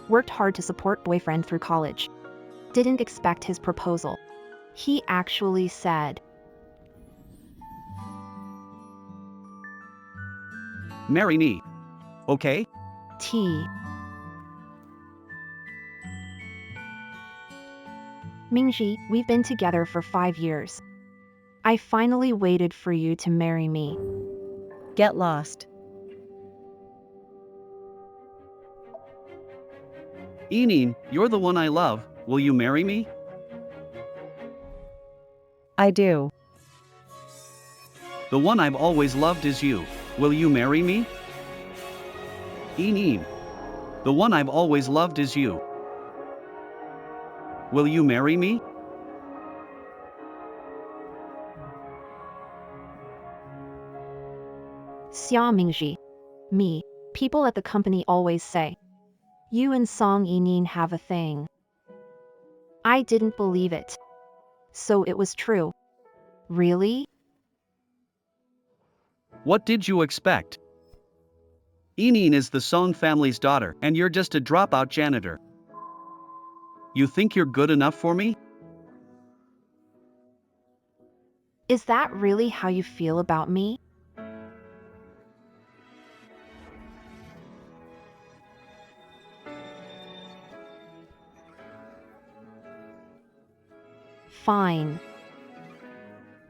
Worked hard to support boyfriend through college. Didn't expect his proposal. He actually said, Marry me. Okay? T. Mingji, we've been together for 5 years. I finally waited for you to marry me. Get lost. Enin, you're the one I love. Will you marry me? I do. The one I've always loved is you. Will you marry me? Enin. The one I've always loved is you. Will you marry me? Xia Mingji. Me. People at the company always say, you and Song Enin have a thing. I didn't believe it. So it was true. Really? What did you expect? Enin is the Song family's daughter, and you're just a dropout janitor. You think you're good enough for me? Is that really how you feel about me? Fine.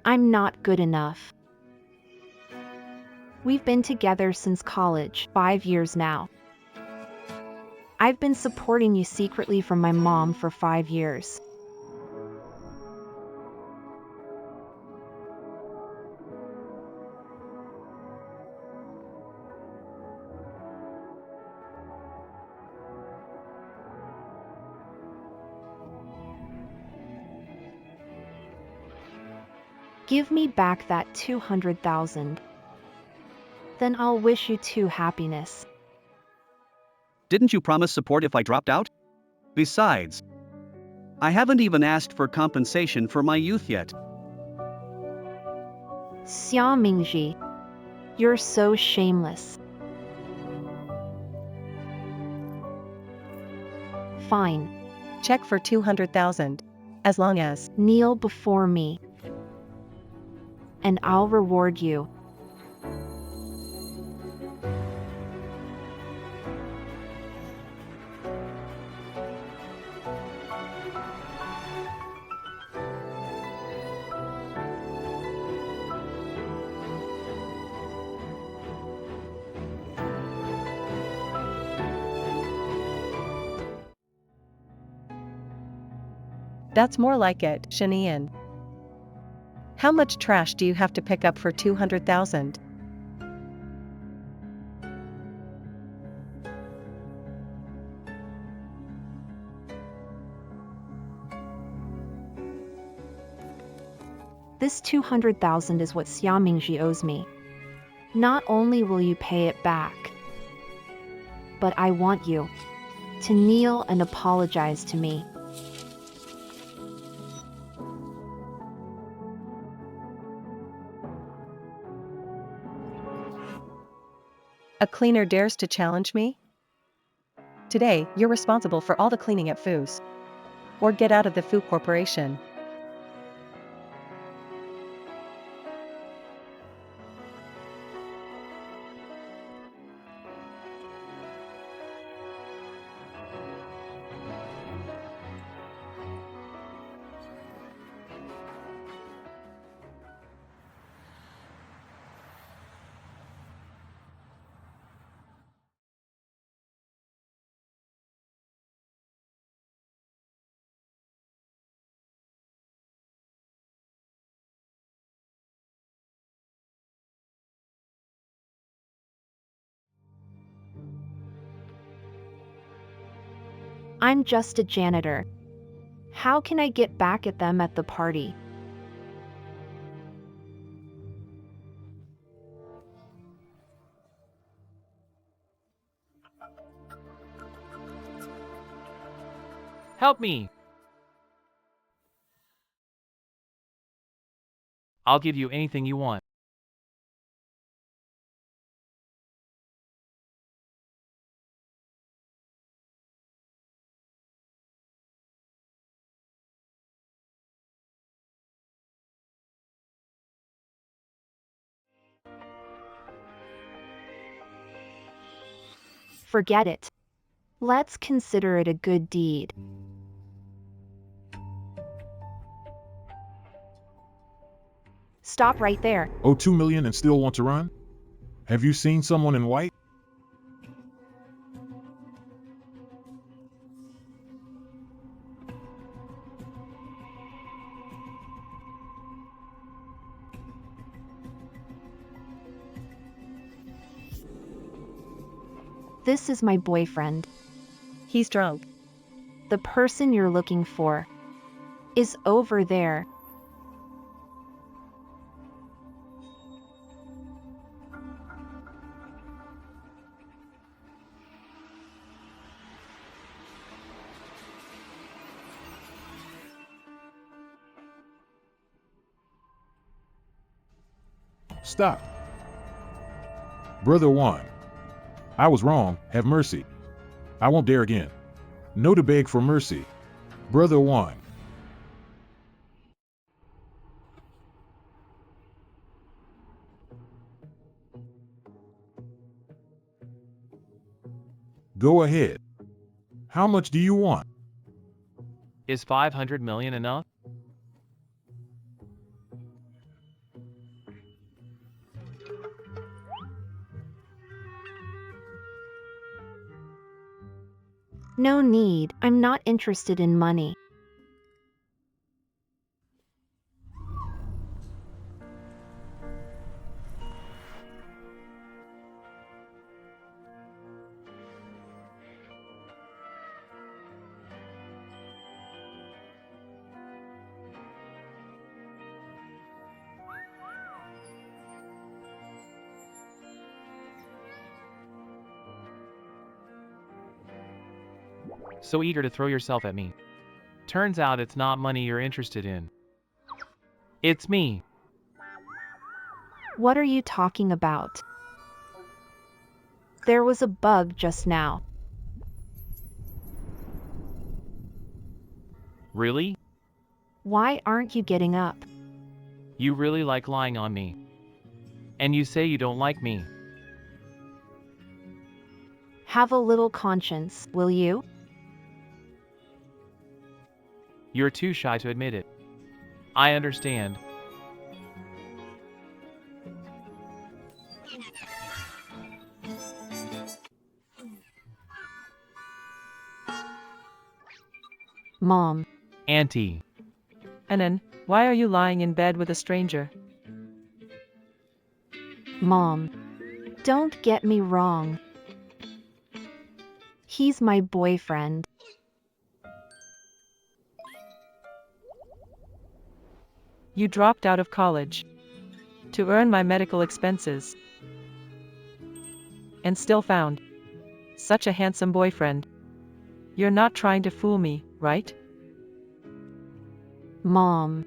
I'm not good enough. We've been together since college, 5 years now. I've been supporting you secretly from my mom for 5 years. Give me back that 200,000. Then I'll wish you 2 happiness. Didn't you promise support if I dropped out? Besides, I haven't even asked for compensation for my youth yet. Xia Mingji. You're so shameless. Fine. Check for 200,000. As long as Kneel before me. And I'll reward you. That's more like it, Shanian. How much trash do you have to pick up for 200,000? This 200,000 is what Xia Mingji owes me. Not only will you pay it back, but I want you to kneel and apologize to me. A cleaner dares to challenge me? Today, you're responsible for all the cleaning at Foos. Or get out of the Foo Corporation. I'm just a janitor. How can I get back at them at the party? Help me! I'll give you anything you want. Forget it. Let's consider it a good deed. Stop right there. Oh, 2 million and still want to run? Have you seen someone in white? This is my boyfriend. He's drunk. The person you're looking for is over there. Stop. Brother Juan. I was wrong, have mercy. I won't dare again. No to beg for mercy. Brother Juan. Go ahead. How much do you want? Is 500 million enough? No need, I'm not interested in money. So eager to throw yourself at me. Turns out it's not money you're interested in. It's me. What are you talking about? There was a bug just now. Really? Why aren't you getting up? You really like lying on me. And you say you don't like me. Have a little conscience, will you? You're too shy to admit it. I understand. Mom. Auntie. Anan, why are you lying in bed with a stranger? Mom. Don't get me wrong. He's my boyfriend. You dropped out of college to earn my medical expenses and still found such a handsome boyfriend. You're not trying to fool me, right? Mom.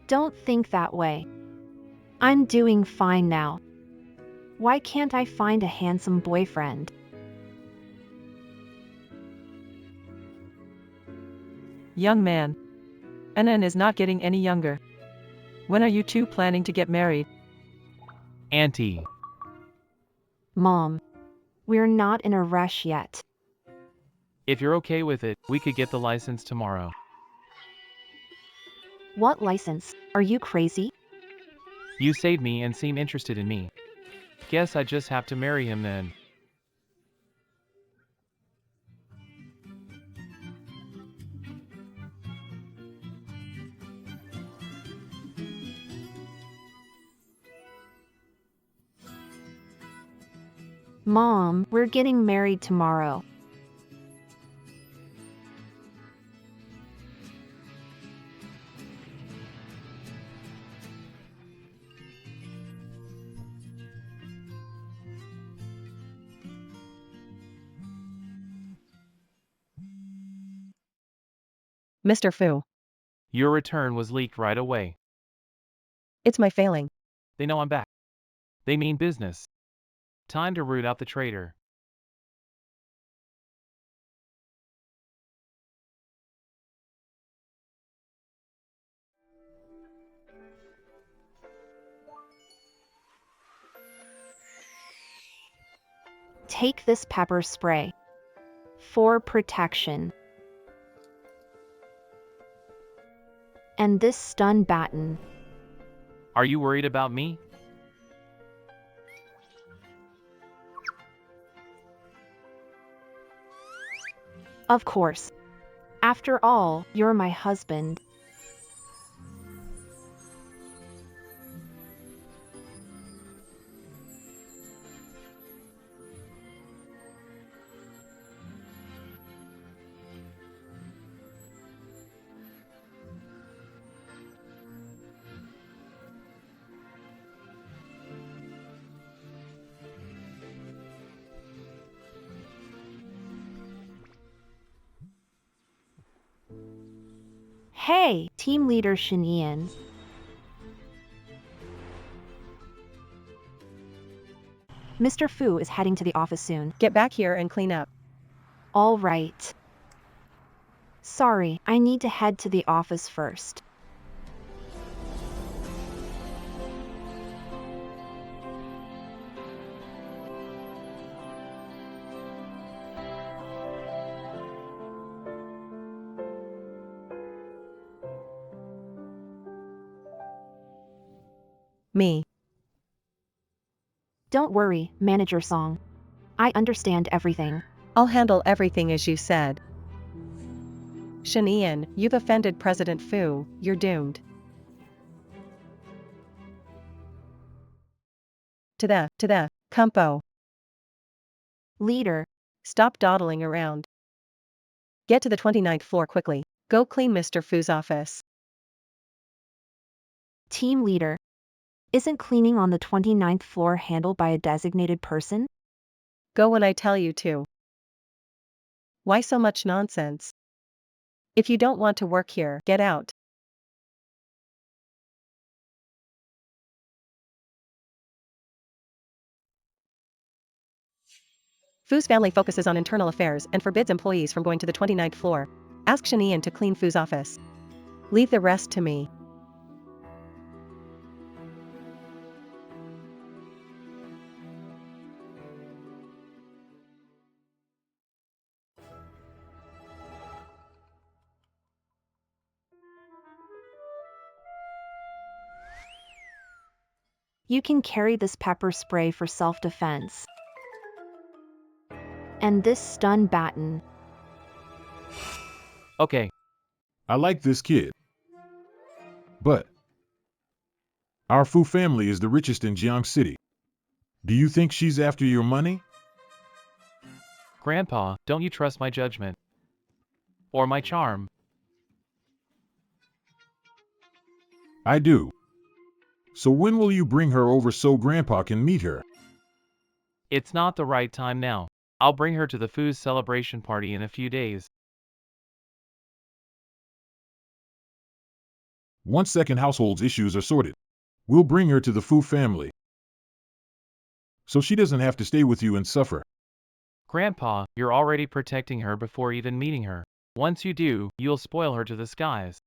Don't think that way. I'm doing fine now. Why can't I find a handsome boyfriend? Young man. Anan is not getting any younger. When are you two planning to get married? Auntie. Mom. We're not in a rush yet. If you're okay with it, we could get the license tomorrow. What license? Are you crazy? You saved me and seem interested in me. Guess I just have to marry him then. Mom, we're getting married tomorrow. Mr. Fu. Your return was leaked right away. It's my failing. They know I'm back. They mean business. Time to root out the traitor. Take this pepper spray. For protection. And this stun baton. Are you worried about me? Of course. After all, you're my husband. Hey, team leader Shanian. Mr. Fu is heading to the office soon. Get back here and clean up. All right. Sorry, I need to head to the office first. Me. Don't worry, Manager Song. I understand everything. I'll handle everything as you said. Shanian, you've offended President Fu, you're doomed. To the, Kumpo. Leader, Stop dawdling around. Get to the 29th floor quickly. Go clean Mr. Fu's office. team leader. Isn't cleaning on the 29th floor handled by a designated person? Go when I tell you to. Why so much nonsense? If you don't want to work here, get out. Fu's family focuses on internal affairs and forbids employees from going to the 29th floor. Ask Shanian to clean Fu's office. Leave the rest to me. You can carry this pepper spray for self-defense. And this stun baton. Okay, I like this kid. But our Fu family is the richest in Jiang City. Do you think she's after your money? Grandpa, don't you trust my judgment? Or my charm? I do. So when will you bring her over so Grandpa can meet her? It's not the right time now. I'll bring her to the Fu's celebration party in a few days. Once second household's issues are sorted, we'll bring her to the Fu family. So she doesn't have to stay with you and suffer. Grandpa, you're already protecting her before even meeting her. Once you do, you'll spoil her to the skies.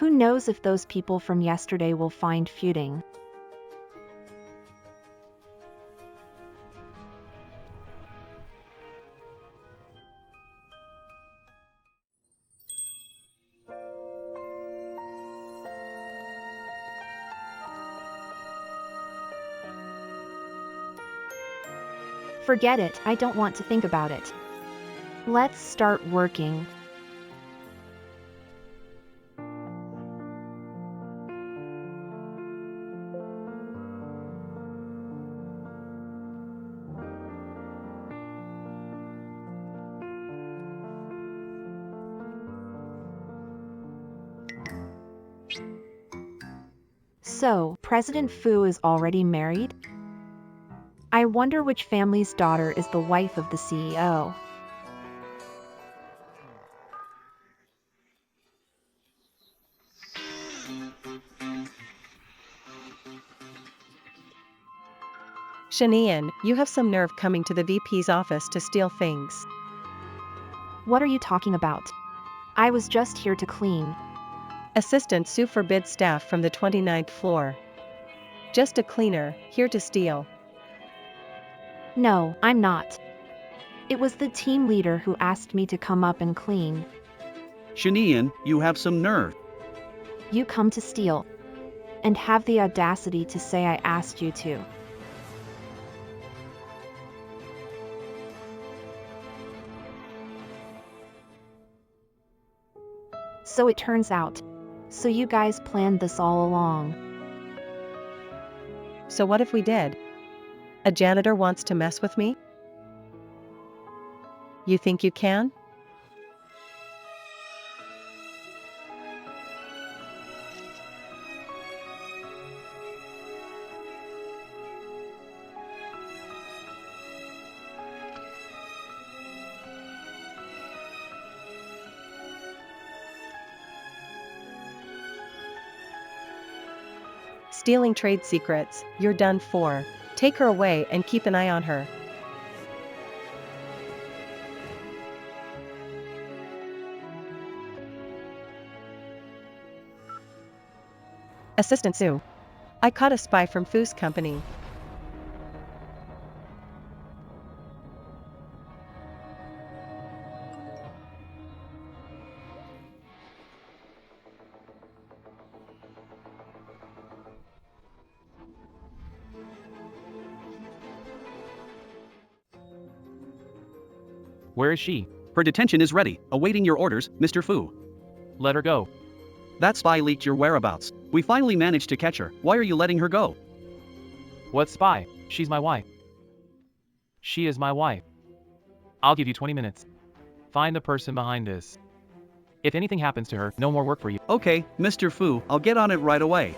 Who knows if those people from yesterday will find feuding. Forget it, I don't want to think about it. Let's start working. So, President Fu is already married? I wonder which family's daughter is the wife of the CEO. Shanian, you have some nerve coming to the VP's office to steal things. What are you talking about? I was just here to clean. Assistant Sue forbids staff from the 29th floor. Just a cleaner, here to steal. No, I'm not. It was the team leader who asked me to come up and clean. Shanian, you have some nerve. You come to steal. And have the audacity to say I asked you to. So it turns out. So you guys planned this all along. So what if we did? A janitor wants to mess with me? You think you can? Stealing trade secrets, you're done for. Take her away and keep an eye on her. Assistant Sue. I caught a spy from Foo's company. Where is she? Her detention is ready, awaiting your orders, Mr. Fu. Let her go. That spy leaked your whereabouts. We finally managed to catch her. Why are you letting her go? What spy? She's my wife. She is my wife. I'll give you 20 minutes. Find the person behind this. If anything happens to her, no more work for you. Okay, Mr. Fu, I'll get on it right away.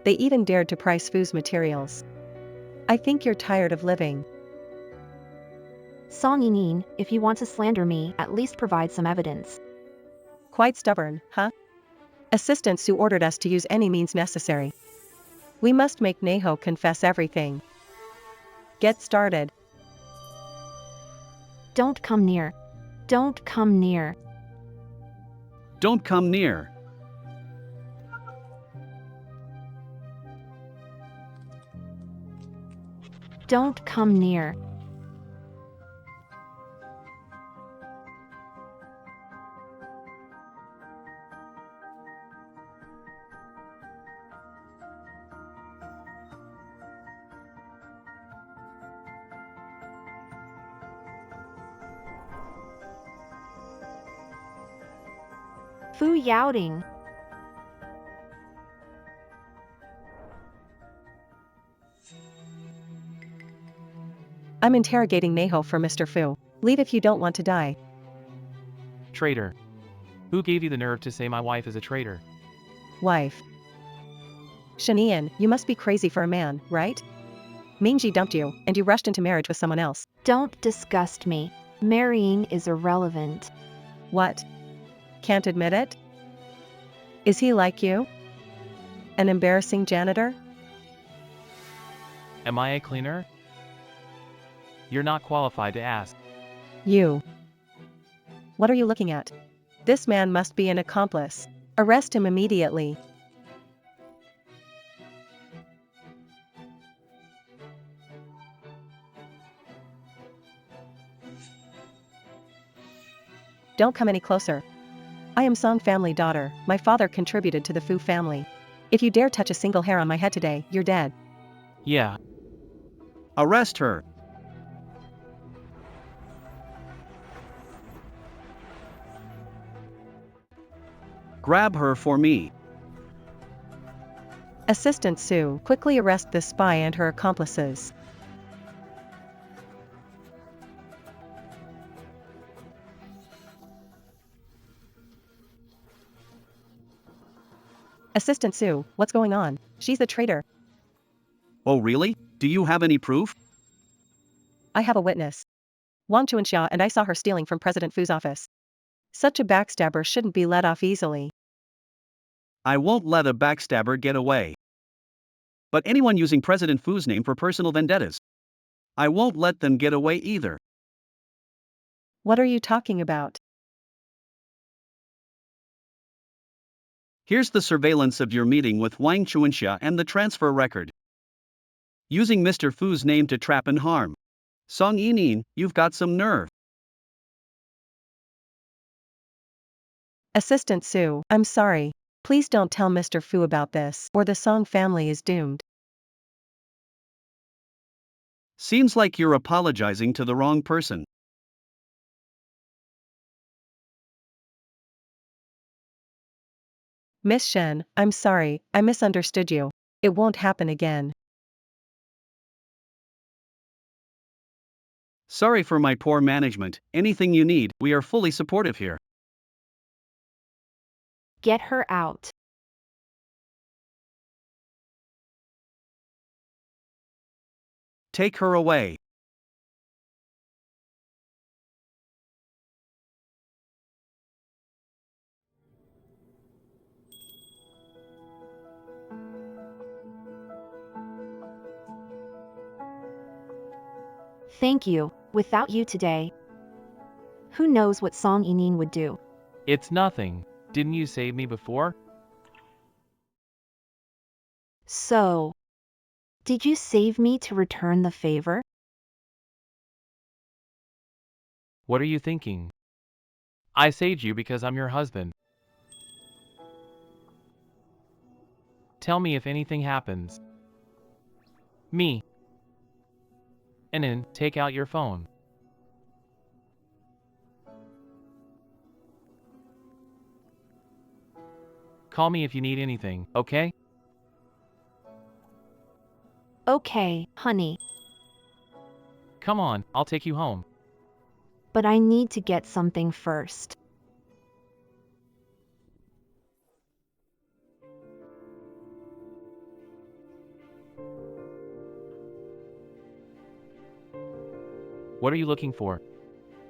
They even dared to price Foo's materials. I think you're tired of living. Song Yinyin, if you want to slander me, at least provide some evidence. Quite stubborn, huh? Assistant Sue ordered us to use any means necessary. We must make Neho confess everything. Get started. Don't come near. Don't come near. Don't come near. Don't come near. Fu Yaoding. I'm interrogating Neho for Mr. Fu. Leave if you don't want to die. Traitor. Who gave you the nerve to say my wife is a traitor? Wife. Shanian, you must be crazy for a man, right? Mingji dumped you, and you rushed into marriage with someone else. Don't disgust me. Marrying is irrelevant. What? Can't admit it? Is he like you? An embarrassing janitor? Am I a cleaner? You're not qualified to ask. You. What are you looking at? This man must be an accomplice. Arrest him immediately. Don't come any closer. I am Song family daughter. My father contributed to the Fu family. If you dare touch a single hair on my head today, you're dead. Yeah. Arrest her. Grab her for me. Assistant Sue, quickly arrest the spy and her accomplices. Assistant Sue, what's going on? She's the traitor. Oh really? Do you have any proof? I have a witness. Wang Chuanxia and I saw her stealing from President Fu's office. Such a backstabber shouldn't be let off easily. I won't let a backstabber get away. But anyone using President Fu's name for personal vendettas, I won't let them get away either. What are you talking about? Here's the surveillance of your meeting with Wang Chuanxia and the transfer record. Using Mr. Fu's name to trap and harm. Song Yining, you've got some nerve. Assistant Sue, I'm sorry. Please don't tell Mr. Fu about this, or the Song family is doomed. Seems like you're apologizing to the wrong person. Miss Shen, I'm sorry, I misunderstood you. It won't happen again. Sorry for my poor management, anything you need, we are fully supportive here. Get her out. Take her away. Thank you. Without you today, who knows what Song Yining would do? It's nothing. Didn't you save me before? So, did you save me to return the favor? What are you thinking? I saved you because I'm your husband. Tell me if anything happens. Me. And then, take out your phone. Call me if you need anything, okay? Okay, honey, Come on, I'll take you home. but I need to get something first. What are you looking for?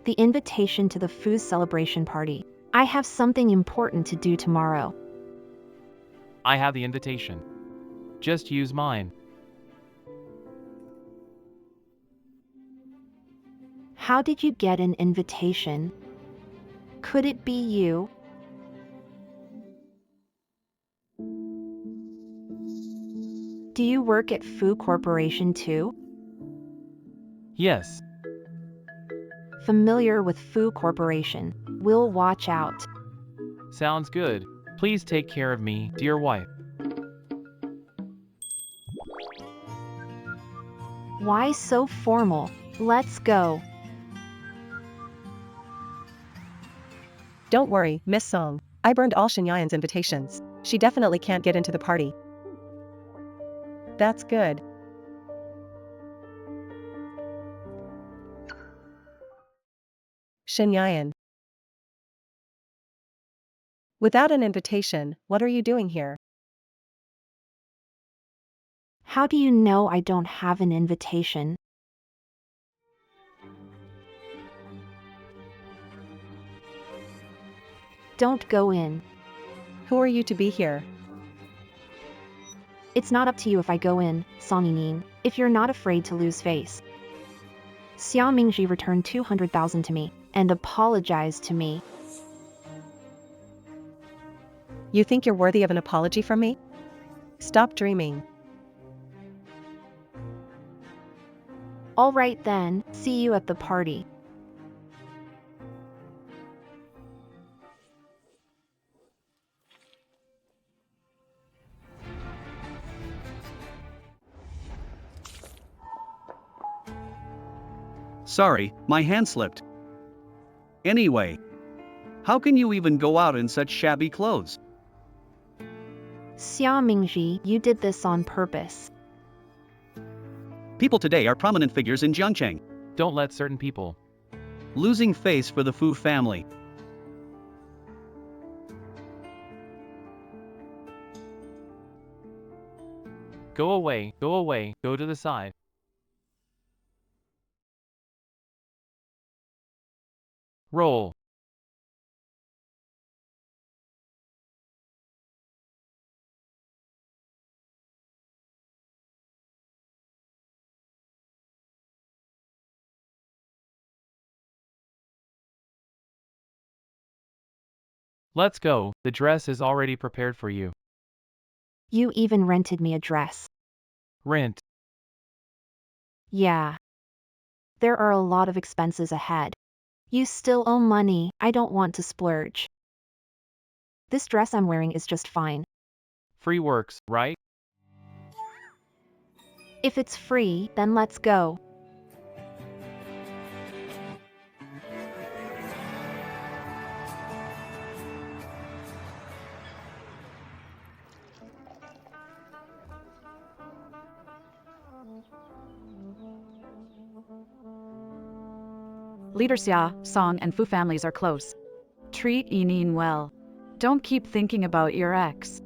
The invitation to the Fu's celebration party. I have something important to do tomorrow. I have the invitation. Just use mine. How did you get an invitation? Could it be you? Do you work at Fu Corporation too? Yes. Familiar with Fu Corporation. We'll watch out. Sounds good. Please take care of me, dear wife. Why so formal? Let's go. Don't worry, Miss Song. I burned all Shenyayan's invitations. She definitely can't get into the party. That's good. Shenyayan. Without an invitation, what are you doing here? How do you know I don't have an invitation? Don't go in. Who are you to be here? It's not up to you if I go in, Song Yining, if you're not afraid to lose face. Xia Mingji returned 200,000 to me, and apologized to me. You think you're worthy of an apology from me? Stop dreaming. All right then, see you at the party. Sorry, my hand slipped. Anyway, how can you even go out in such shabby clothes? Xia Mingji, you did this on purpose. People today are prominent figures in Jiangcheng. Don't let certain people. Losing face for the Fu family. Go away, go to the side. Roll. Let's go, the dress is already prepared for you. You even rented me a dress. Rent. Yeah. There are a lot of expenses ahead. You still owe money, I don't want to splurge. This dress I'm wearing is just fine. Free works, right? If it's free, then let's go. Leaders Xia, Song and Fu families are close. Treat Yinyin well. Don't keep thinking about your ex.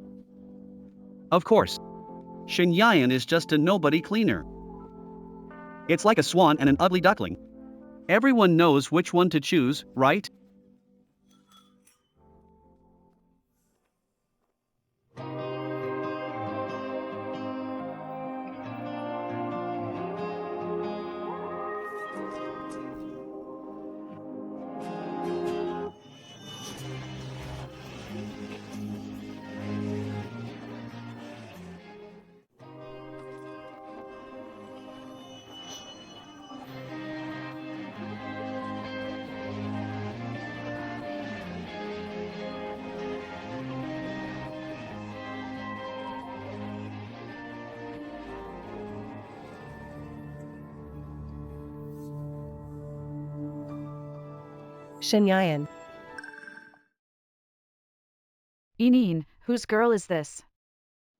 Of course. Shen Yan is just a nobody cleaner. It's like a swan and an ugly duckling. Everyone knows which one to choose, right? Shenyayan. Yinyin, whose girl is this?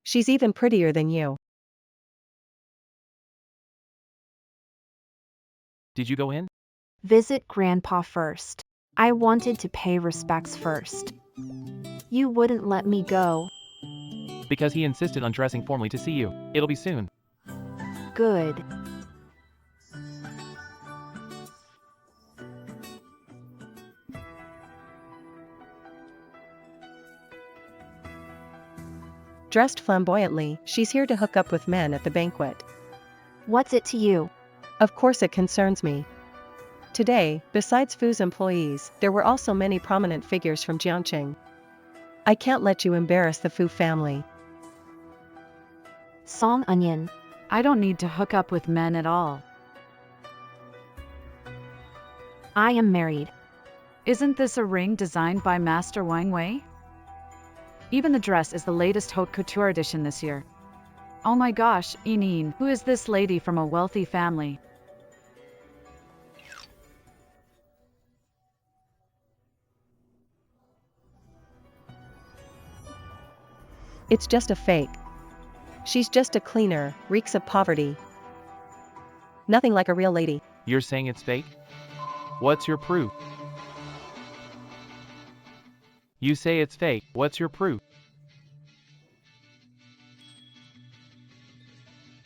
She's even prettier than you. Did you go in? Visit Grandpa first. I wanted to pay respects first. You wouldn't let me go. Because he insisted on dressing formally to see you. It'll be soon. Good. Dressed flamboyantly, she's here to hook up with men at the banquet. What's it to you? Of course it concerns me. Today, besides Fu's employees, there were also many prominent figures from Jiangqing. I can't let you embarrass the Fu family. Song Onion. I don't need to hook up with men at all. I am married. Isn't this a ring designed by Master Wang Wei? Even the dress is the latest haute couture edition this year. Oh my gosh, Yinyin, who is this lady from a wealthy family? It's just a fake. She's just a cleaner, reeks of poverty. Nothing like a real lady. You're saying it's fake? What's your proof? You say it's fake, what's your proof?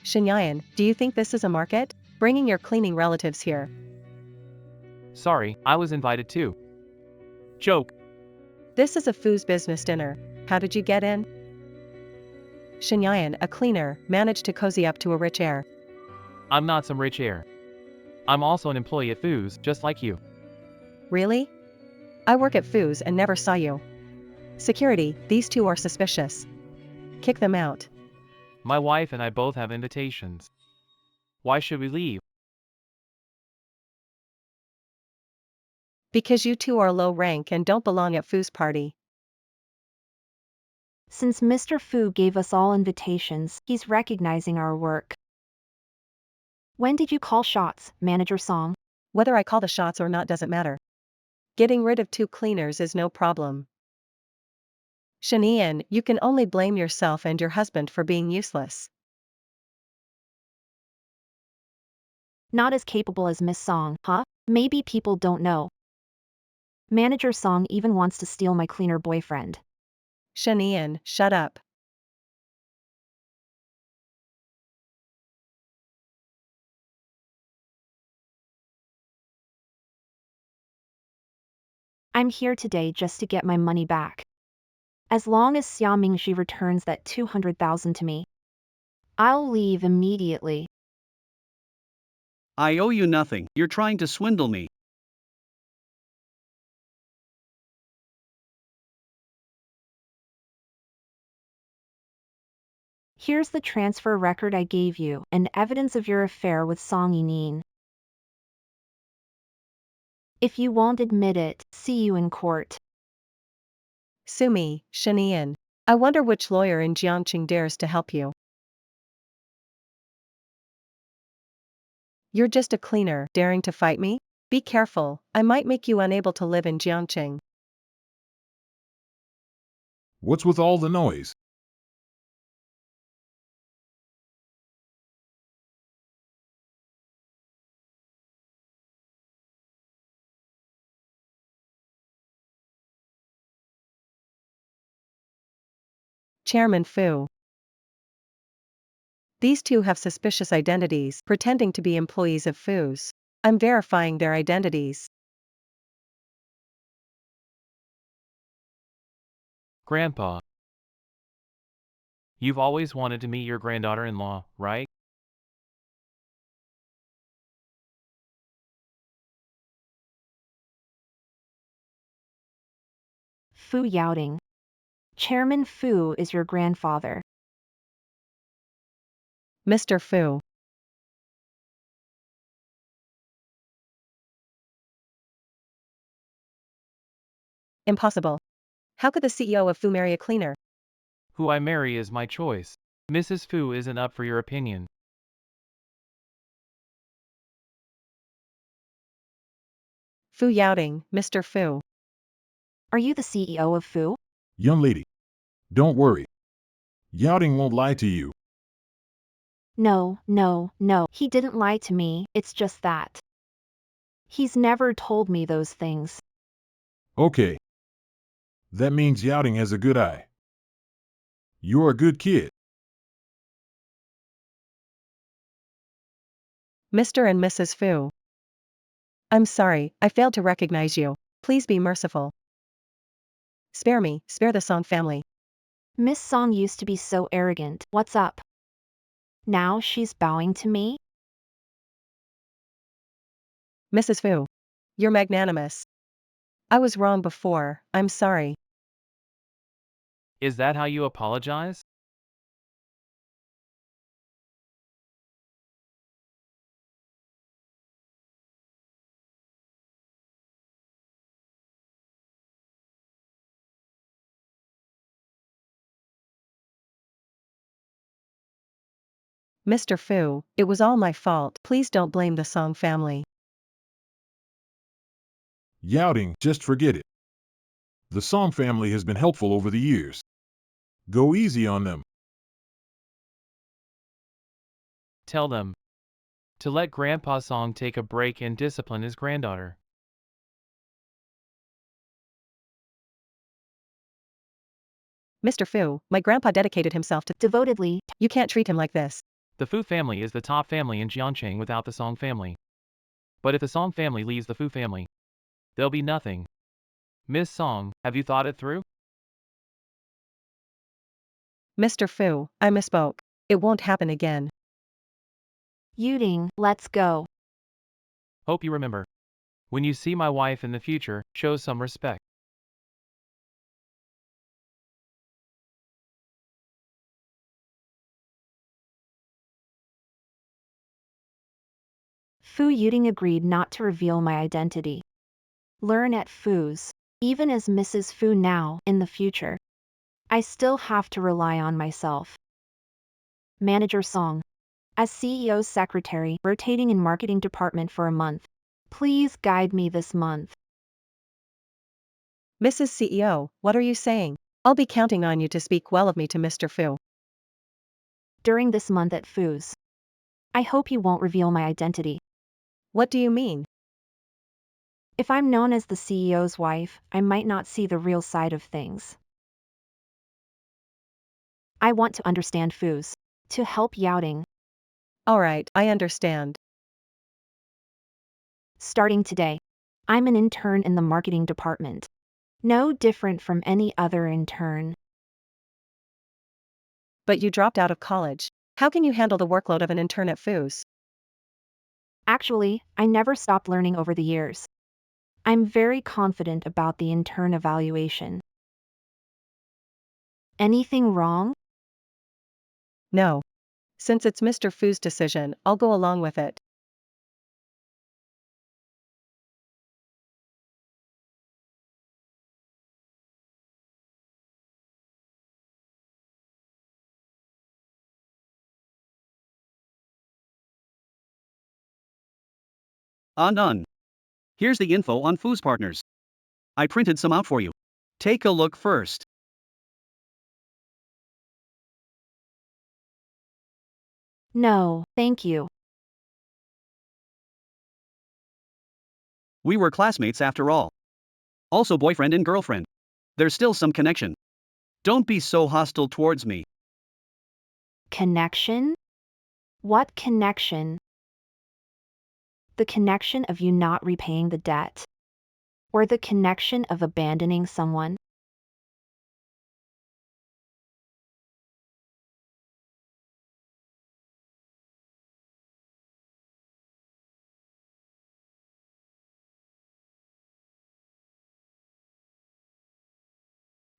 Shenyayan, do you think this is a market? Bringing your cleaning relatives here. Sorry, I was invited too. Joke. This is a Fu's business dinner. How did you get in? Shenyayan, a cleaner, managed to cozy up to a rich heir. I'm not some rich heir. I'm also an employee at Fu's, just like you. Really? I work at Fu's and never saw you. Security, these two are suspicious. Kick them out. My wife and I both have invitations. Why should we leave? Because you two are low rank and don't belong at Fu's party. Since Mr. Fu gave us all invitations, he's recognizing our work. When did you call shots, Manager Song? Whether I call the shots or not doesn't matter. Getting rid of two cleaners is no problem. Shenyan, you can only blame yourself and your husband for being useless. Not as capable as Miss Song, huh? Maybe people don't know. Manager Song even wants to steal my cleaner boyfriend. Shenyan, shut up. I'm here today just to get my money back. As long as Xia Mingxi returns that 200,000 to me, I'll leave immediately. I owe you nothing, you're trying to swindle me. Here's the transfer record I gave you and evidence of your affair with Song Yining. If you won't admit it, see you in court. Sue me, Shanian. I wonder which lawyer in Jiangqing dares to help you. You're just a cleaner, daring to fight me? Be careful, I might make you unable to live in Jiangqing. What's with all the noise? Chairman Fu. These two have suspicious identities, pretending to be employees of Fu's. I'm verifying their identities. Grandpa. You've always wanted to meet your granddaughter-in-law, right? Fu Yaoding. Chairman Fu is your grandfather. Mr. Fu. Impossible. How could the CEO of Fu marry a cleaner? Who I marry is my choice. Mrs. Fu isn't up for your opinion. Fu Yaoding, Mr. Fu. Are you the CEO of Fu? Young lady, don't worry. Yaoding won't lie to you. No, he didn't lie to me, it's just that he's never told me those things. Okay. That means Yaoding has a good eye. You're a good kid. Mr. and Mrs. Fu. I'm sorry, I failed to recognize you. Please be merciful. Spare me, spare the Song family. Miss Song used to be so arrogant, what's up? Now she's bowing to me? Mrs. Fu. You're magnanimous. I was wrong before, I'm sorry. Is that how you apologize? Mr. Fu, it was all my fault. Please don't blame the Song family. Yaoding, just forget it. The Song family has been helpful over the years. Go easy on them. Tell them to let Grandpa Song take a break and discipline his granddaughter. Mr. Fu, my grandpa dedicated himself to Devotedly. You can't treat him like this. The Fu family is the top family in Jiangqing without the Song family. But if the Song family leaves the Fu family, there'll be nothing. Miss Song, have you thought it through? Mr. Fu, I misspoke. It won't happen again. Yuding, let's go. Hope you remember. When you see my wife in the future, show some respect. Fu Yuding agreed not to reveal my identity. Learn at Fu's. Even as Mrs. Fu now, in the future, I still have to rely on myself. Manager Song. As CEO's secretary, rotating in marketing department for a month. Please guide me this month. Mrs. CEO, what are you saying? I'll be counting on you to speak well of me to Mr. Fu. During this month at Fu's. I hope you won't reveal my identity. What do you mean? If I'm known as the CEO's wife, I might not see the real side of things. I want to understand Fu's. To help Yaoding. Alright, I understand. Starting today, I'm an intern in the marketing department. No different from any other intern. But you dropped out of college. How can you handle the workload of an intern at FOOS? Actually, I never stopped learning over the years. I'm very confident about the intern evaluation. Anything wrong? No. Since it's Mr. Foo's decision, I'll go along with it. None. Here's the info on Foo's partners. I printed some out for you. Take a look first. No, thank you. We were classmates after all. Also boyfriend and girlfriend. There's still some connection. Don't be so hostile towards me. Connection? What connection? The connection of you not repaying the debt? Or the connection of abandoning someone?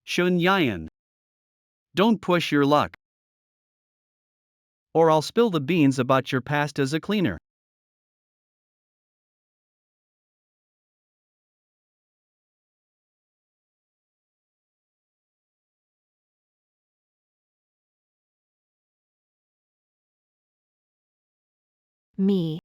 Shun Yayan. Don't push your luck. Or I'll spill the beans about your past as a cleaner. Me.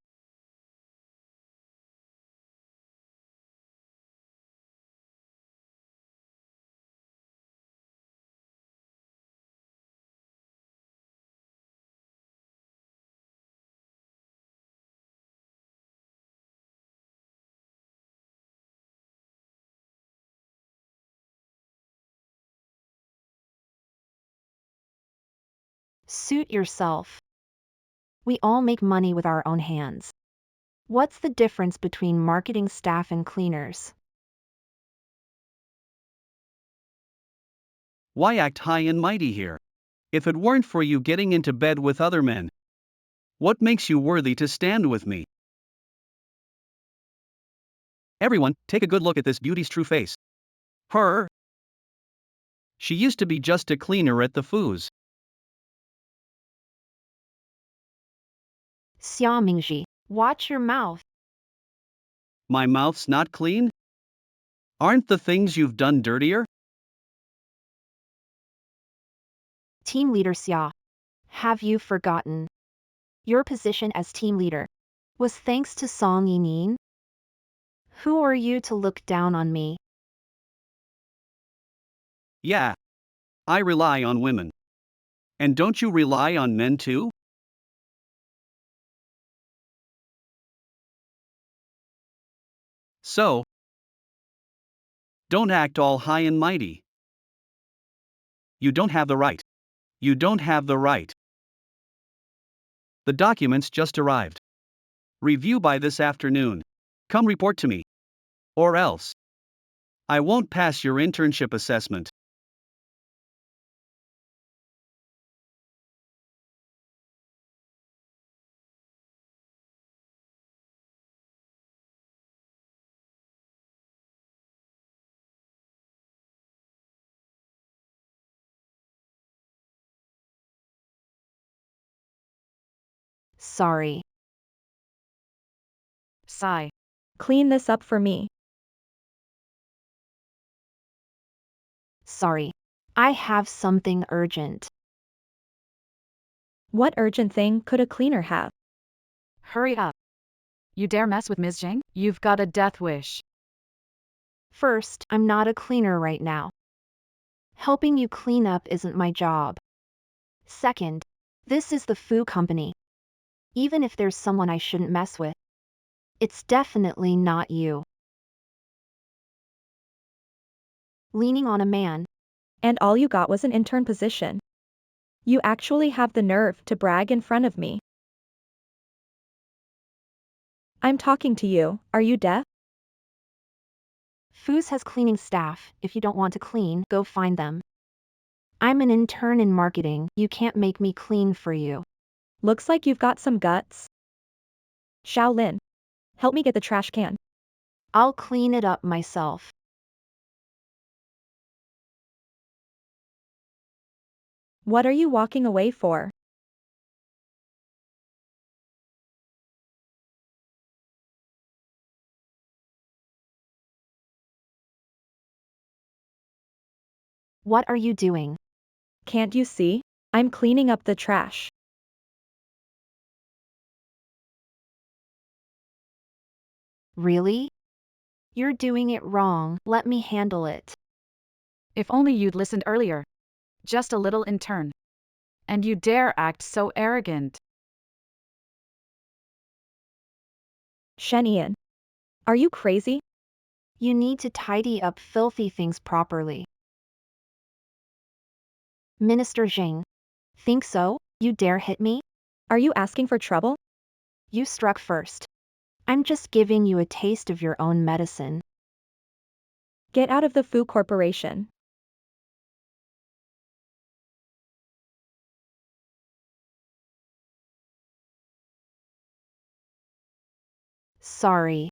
Suit yourself. We all make money with our own hands. What's the difference between marketing staff and cleaners? Why act high and mighty here? If it weren't for you getting into bed with other men, what makes you worthy to stand with me? Everyone, take a good look at this beauty's true face. Her. She used to be just a cleaner at the Foo's. Xia Mingji, watch your mouth. My mouth's not clean? Aren't the things you've done dirtier? Team leader Xia. Have you forgotten? Your position as team leader was thanks to Song Yinin? Who are you to look down on me? Yeah. I rely on women. And don't you rely on men too? So, don't act all high and mighty. You don't have the right. You don't have the right. The documents just arrived. Review by this afternoon. Come report to me. Or else. I won't pass your internship assessment. Sorry. Sigh. Clean this up for me. Sorry. I have something urgent. What urgent thing could a cleaner have? Hurry up. You dare mess with Ms. Zhang? You've got a death wish. First, I'm not a cleaner right now. Helping you clean up isn't my job. Second, this is the Fu company. Even if there's someone I shouldn't mess with, it's definitely not you. Leaning on a man. And all you got was an intern position. You actually have the nerve to brag in front of me. I'm talking to you, are you deaf? Foos has cleaning staff. If you don't want to clean, go find them. I'm an intern in marketing. You can't make me clean for you. Looks like you've got some guts. Shaolin. Help me get the trash can. I'll clean it up myself. What are you walking away for? What are you doing? Can't you see? I'm cleaning up the trash. Really? You're doing it wrong. Let me handle it. If only you'd listened earlier. Just a little intern. And you dare act so arrogant. Shenian. Are you crazy? You need to tidy up filthy things properly. Minister Jing. Think so? You dare hit me? Are you asking for trouble? You struck first. I'm just giving you a taste of your own medicine. Get out of the Fu Corporation. Sorry.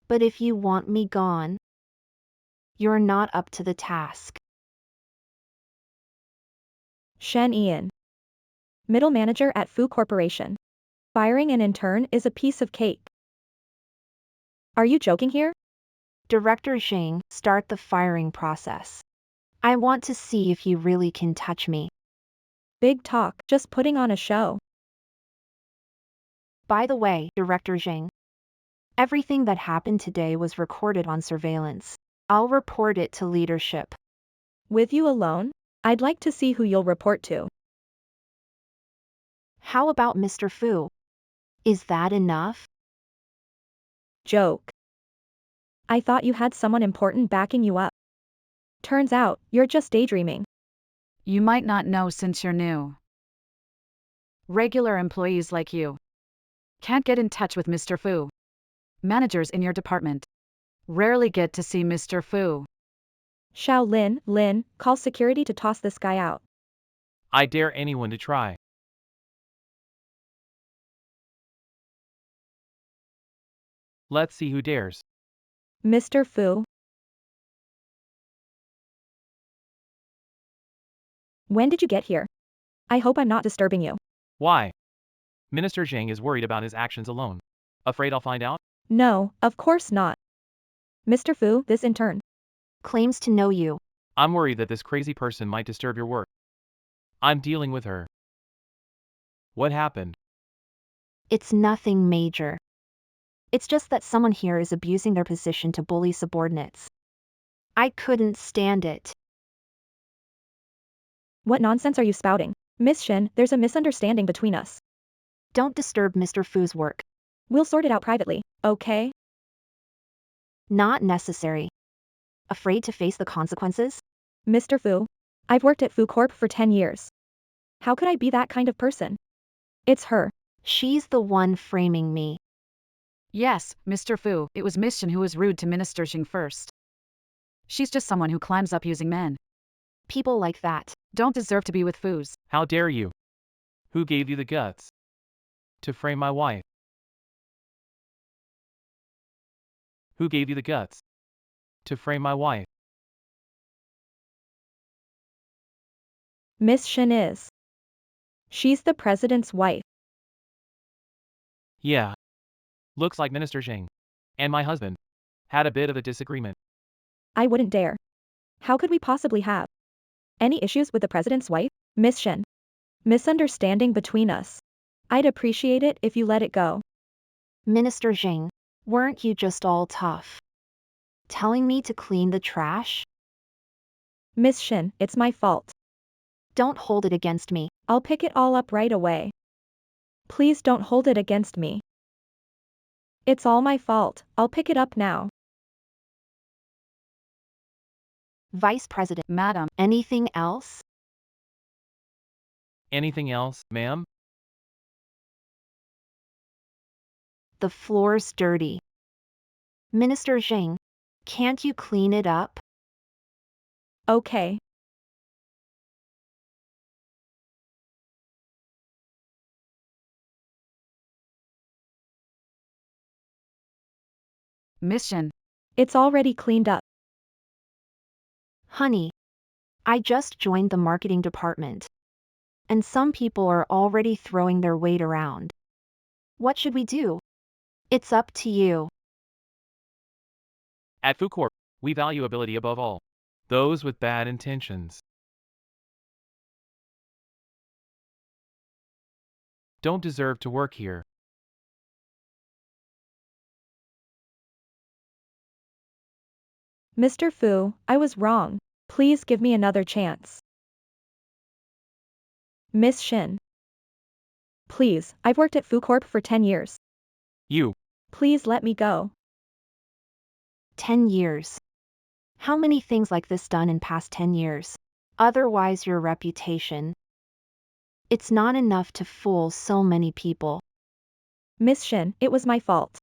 But if you want me gone, you're not up to the task. Shen Ian. Middle manager at Fu Corporation. Firing an intern is a piece of cake. Are you joking here? Director Zhang, start the firing process. I want to see if you really can touch me. Big talk, just putting on a show. By the way, Director Zhang, everything that happened today was recorded on surveillance. I'll report it to leadership. With you alone? I'd like to see who you'll report to. How about Mr. Fu? Is that enough? Joke. I thought you had someone important backing you up. Turns out, you're just daydreaming. You might not know since you're new. Regular employees like you can't get in touch with Mr. Fu. Managers in your department rarely get to see Mr. Fu. Lin, call security to toss this guy out. I dare anyone to try. Let's see who dares. Mr. Fu. When did you get here? I hope I'm not disturbing you. Why? Minister Zhang is worried about his actions alone. Afraid I'll find out? No, of course not. Mr. Fu, this intern. Claims to know you. I'm worried that this crazy person might disturb your work. I'm dealing with her. What happened? It's nothing major. It's just that someone here is abusing their position to bully subordinates. I couldn't stand it. What nonsense are you spouting? Miss Shin, there's a misunderstanding between us. Don't disturb Mr. Fu's work. We'll sort it out privately, okay? Not necessary. Afraid to face the consequences? Mr. Fu. I've worked at Fu Corp for 10 years. How could I be that kind of person? It's her. She's the one framing me. Yes, Mr. Fu, it was Miss Shin who was rude to Minister Xing first. She's just someone who climbs up using men. People like that Don't deserve to be with Fus. How dare you? Who gave you the guts to frame my wife? Who gave you the guts to frame my wife? Miss Shin is. She's the president's wife. Yeah. Looks like Minister Zhang and my husband had a bit of a disagreement. I wouldn't dare. How could we possibly have any issues with the president's wife? Miss Shin. Misunderstanding between us. I'd appreciate it if you let it go. Minister Zhang, weren't you just all tough? Telling me to clean the trash? Miss Shin, it's my fault. Don't hold it against me. I'll pick it all up right away. Please don't hold it against me. It's all my fault, I'll pick it up now. Vice President, Madam, anything else? Anything else, ma'am? The floor's dirty. Minister Zhang, can't you clean it up? Okay. Miss Shin, It's already cleaned up. Honey, I just joined the marketing department. And some people are already throwing their weight around. What should we do? It's up to you. At Fu Corp, we value ability above all. Those with bad intentions don't deserve to work here. Mr. Fu, I was wrong. Please give me another chance. Miss Shin. Please, I've worked at Fu Corp for 10 years. You, Please let me go. 10 years. How many things like this done in past 10 years? Otherwise your reputation. It's not enough to fool so many people. Miss Shin, it was my fault.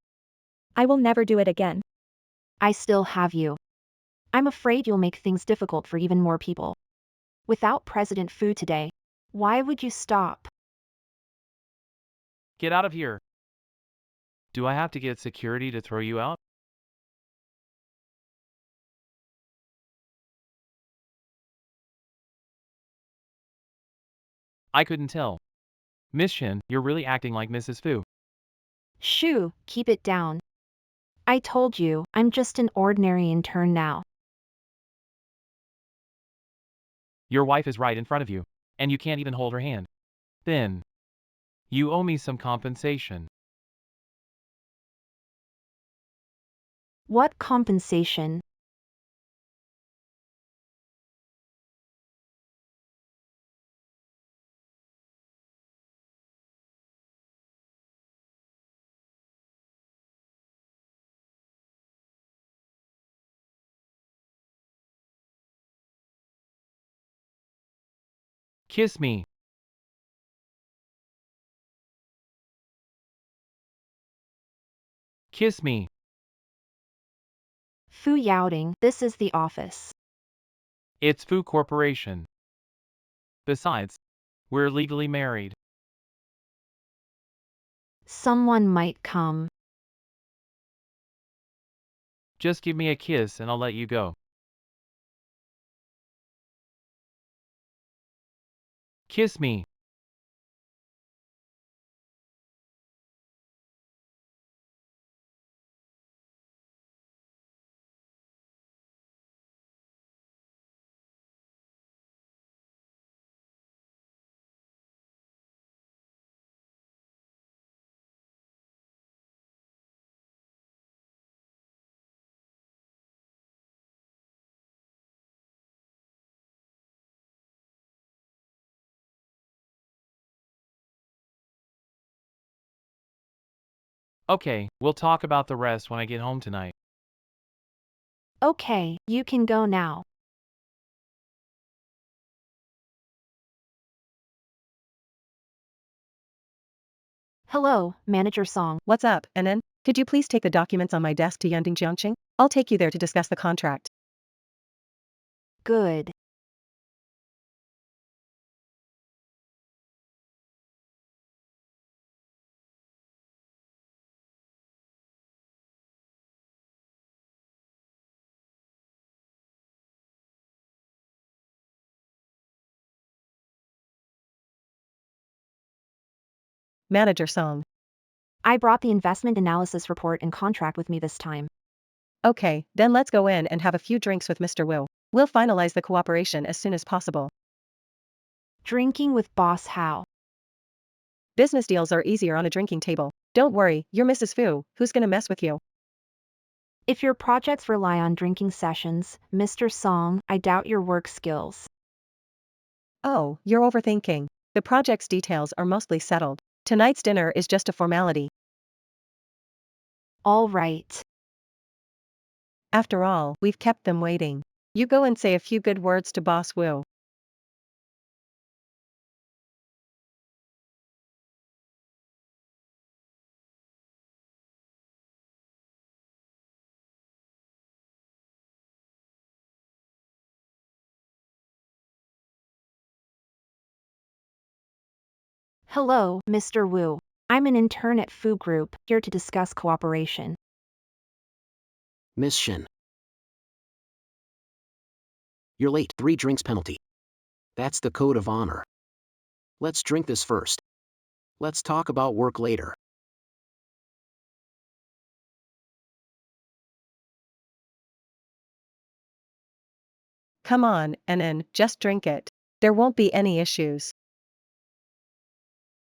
I will never do it again. I still have you. I'm afraid you'll make things difficult for even more people. Without President Fu today, why would you stop? get out of here. Do I have to get security to throw you out? I couldn't tell. Miss Shin, you're really acting like Mrs. Fu. Shoo, keep it down. I told you, I'm just an ordinary intern now. Your wife is right in front of you, and you can't even hold her hand. Then, you owe me some compensation. What compensation? Kiss me. Kiss me. Fu Yaoding, this is the office. It's Fu Corporation. Besides, we're legally married. Someone might come. Just give me a kiss and I'll let you go. Kiss me. Okay, we'll talk about the rest when I get home tonight. Okay, you can go now. Hello, Manager Song. What's up, NN? Could you please take the documents on my desk to Yanding Jiangqing? I'll take you there to discuss the contract. Good. Manager Song. I brought the investment analysis report and contract with me this time. Okay, then let's go in and have a few drinks with Mr. Wu. We'll finalize the cooperation as soon as possible. Drinking with Boss How. Business deals are easier on a drinking table. Don't worry, you're Mrs. Fu, who's gonna mess with you? If your projects rely on drinking sessions, Mr. Song, I doubt your work skills. Oh, you're overthinking. The project's details are mostly settled. Tonight's dinner is just a formality. All right. After all, we've kept them waiting. You go and say a few good words to Boss Wu. Hello, Mr. Wu. I'm an intern at Fu Group, here to discuss cooperation. Miss Shin. You're late. 3 drinks penalty. That's the code of honor. Let's drink this first. Let's talk about work later. Come on, NN, just drink it. There won't be any issues.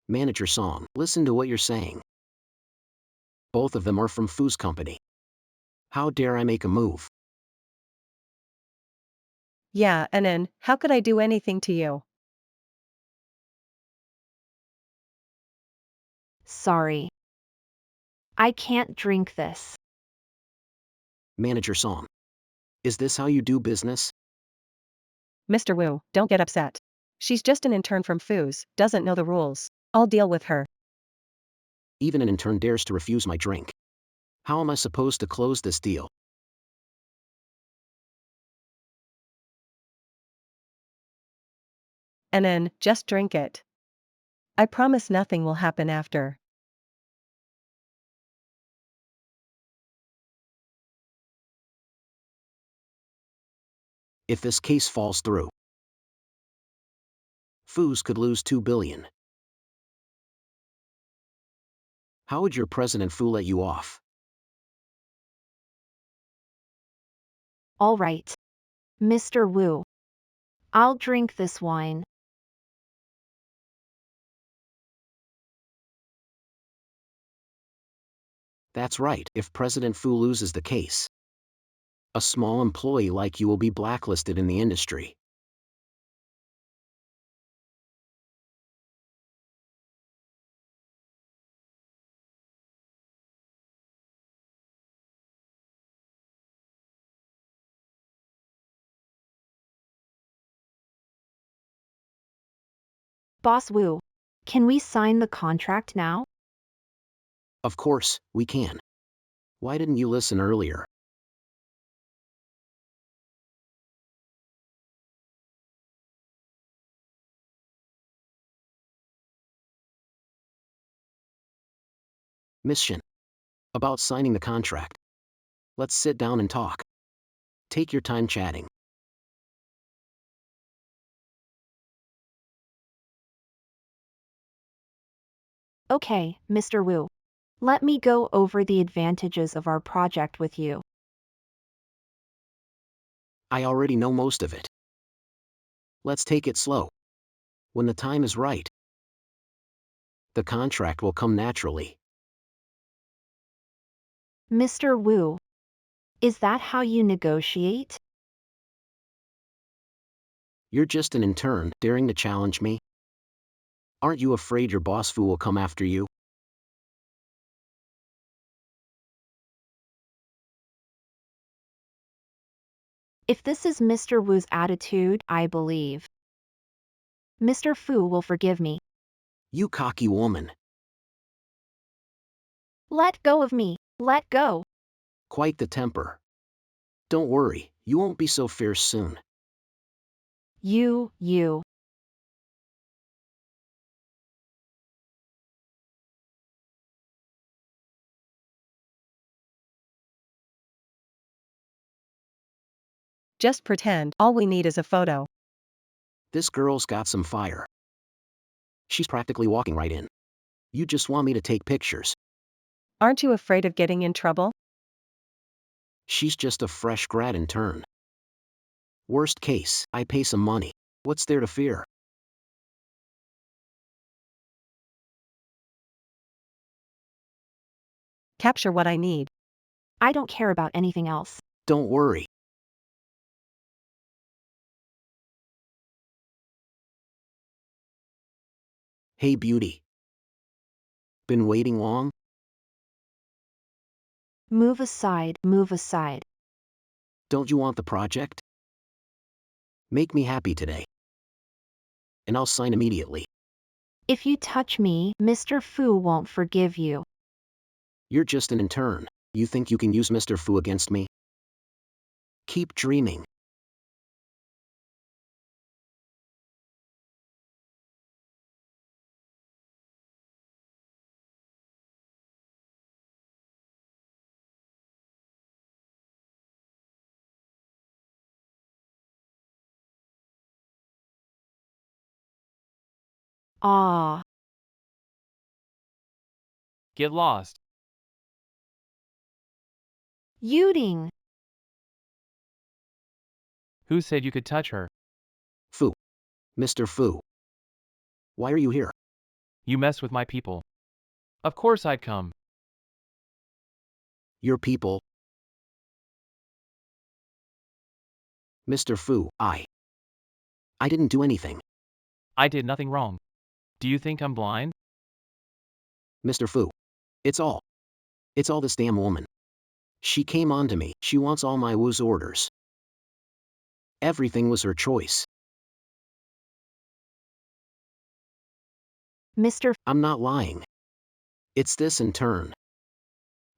Manager Song, listen to what you're saying. Both of them are from Fu's company. How dare I make a move? Yeah, NN, how could I do anything to you? Sorry. I can't drink this. Manager Song. Is this how you do business? Mr. Wu, don't get upset. She's just an intern from Fu's, doesn't know the rules. I'll deal with her. Even an intern dares to refuse my drink. How am I supposed to close this deal? NN, just drink it. I promise nothing will happen after. If this case falls through, Fu's could lose 2 billion. How would your president Fu let you off? All right. Mr. Wu. I'll drink this wine. That's right, if President Fu loses the case, a small employee like you will be blacklisted in the industry. Boss Wu. Can we sign the contract now? Of course, we can. Why didn't you listen earlier? Miss Shin. About signing the contract. Let's sit down and talk. Take your time chatting. Okay, Mr. Wu. Let me go over the advantages of our project with you. I already know most of it. Let's take it slow. When the time is right, the contract will come naturally. Mr. Wu. Is that how you negotiate? You're just an intern, daring to challenge me? Aren't you afraid your boss Fu will come after you? If this is Mr. Wu's attitude, I believe Mr. Fu will forgive me. You cocky woman. Let go of me. Let go. Quite the temper. Don't worry, you won't be so fierce soon. You. Just pretend, all we need is a photo. This girl's got some fire. She's practically walking right in. You just want me to take pictures. Aren't you afraid of getting in trouble? She's just a fresh grad intern. Worst case, I pay some money. What's there to fear? Capture what I need. I don't care about anything else. Don't worry. Hey beauty. Been waiting long? Move aside, move aside. Don't you want the project? Make me happy today. And I'll sign immediately. If you touch me, Mr. Fu won't forgive you. You're just an intern. You think you can use Mr. Fu against me? Keep dreaming. Ah, Get lost. Yuding. Who said you could touch her? Fu. Mr. Fu. Why are you here? You mess with my people. Of course I'd come. Your people. Mr. Fu, I didn't do anything. I did nothing wrong. Do you think I'm blind? Mr. Fu. It's all this damn woman. She came on to me. She wants all my Wu's orders. Everything was her choice. Mr. I'm not lying. It's this in turn.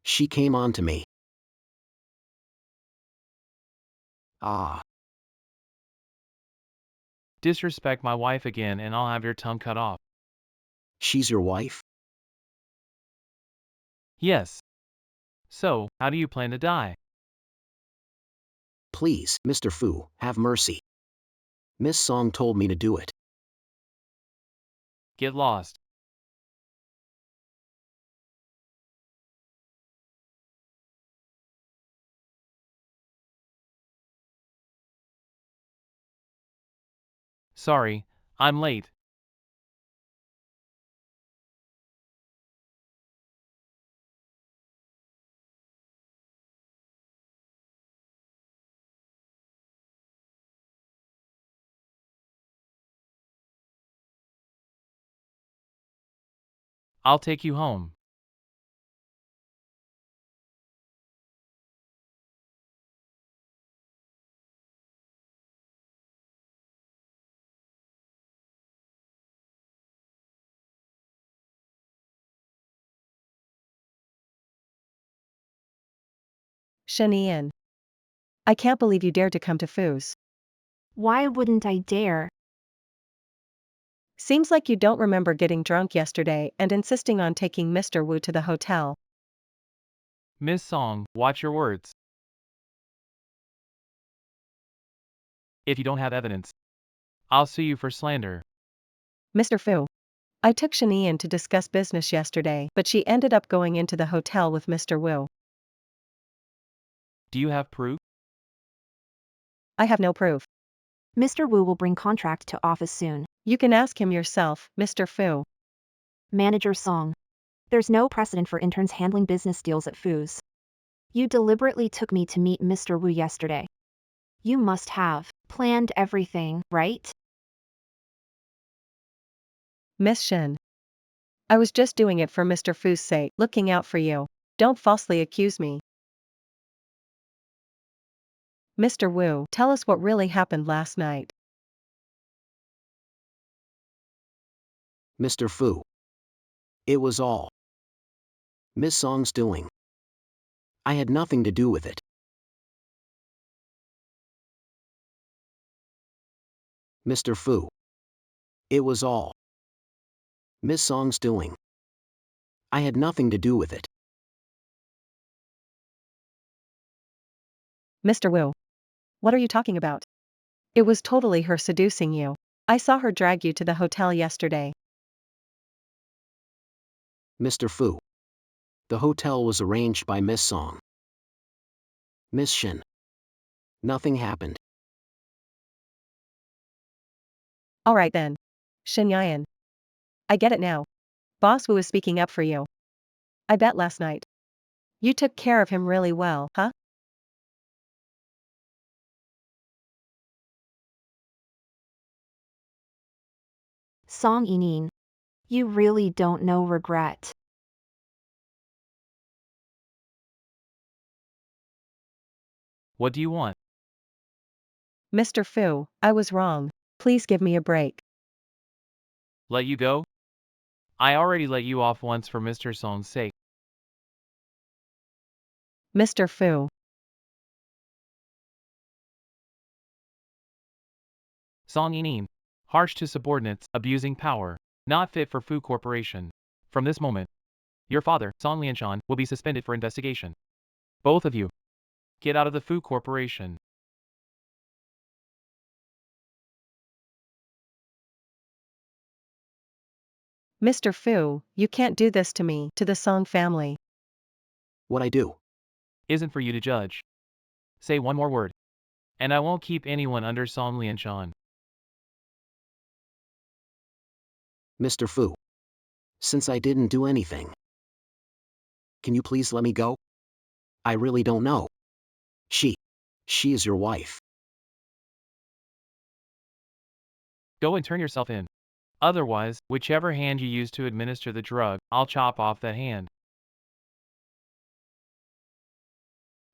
She came on to me. Ah, Disrespect my wife again and I'll have your tongue cut off. she's your wife? Yes. So, how do you plan to die? Please, Mr. Fu, have mercy. Miss Song told me to do it. Get lost. Sorry, I'm late. I'll take you home. Shanian. I can't believe you dared to come to Fu's. Why wouldn't I dare? Seems like you don't remember getting drunk yesterday and insisting on taking Mr. Wu to the hotel. Miss Song, watch your words. If you don't have evidence, I'll sue you for slander. Mr. Fu. I took Shanian to discuss business yesterday, but she ended up going into the hotel with Mr. Wu. Do you have proof? I have no proof. Mr. Wu will bring contract to office soon. You can ask him yourself, Mr. Fu. Manager Song. There's no precedent for interns handling business deals at Fu's. You deliberately took me to meet Mr. Wu yesterday. You must have planned everything, right? Miss Shin. I was just doing it for Mr. Fu's sake, looking out for you. Don't falsely accuse me. Mr. Wu, tell us what really happened last night. Mr. Fu. It was all Miss Song's doing. I had nothing to do with it. Mr. Fu. It was all Miss Song's doing. I had nothing to do with it. Mr. Wu. What are you talking about? It was totally her seducing you. I saw her drag you to the hotel yesterday. Mr. Fu. The hotel was arranged by Miss Song. Miss Shin. Nothing happened. Alright then. Shin Yan. I get it now. Boss Wu is speaking up for you. I bet last night. You took care of him really well, huh? Song Inin. You really don't know regret. What do you want? Mr. Fu, I was wrong. Please give me a break. Let you go? I already let you off once for Mr. Song's sake. Mr. Fu. Song Yinin. Harsh to subordinates, abusing power. Not fit for Fu Corporation. From this moment, your father, Song Lianshan, will be suspended for investigation. Both of you. Get out of the Fu Corporation. Mr. Fu, you can't do this to me, to the Song family. What I do? Isn't for you to judge. Say one more word, and I won't keep anyone under Song Lianshan. Mr. Fu. Since I didn't do anything, can you please let me go? I really don't know. She is your wife. Go and turn yourself in. Otherwise, whichever hand you use to administer the drug, I'll chop off that hand.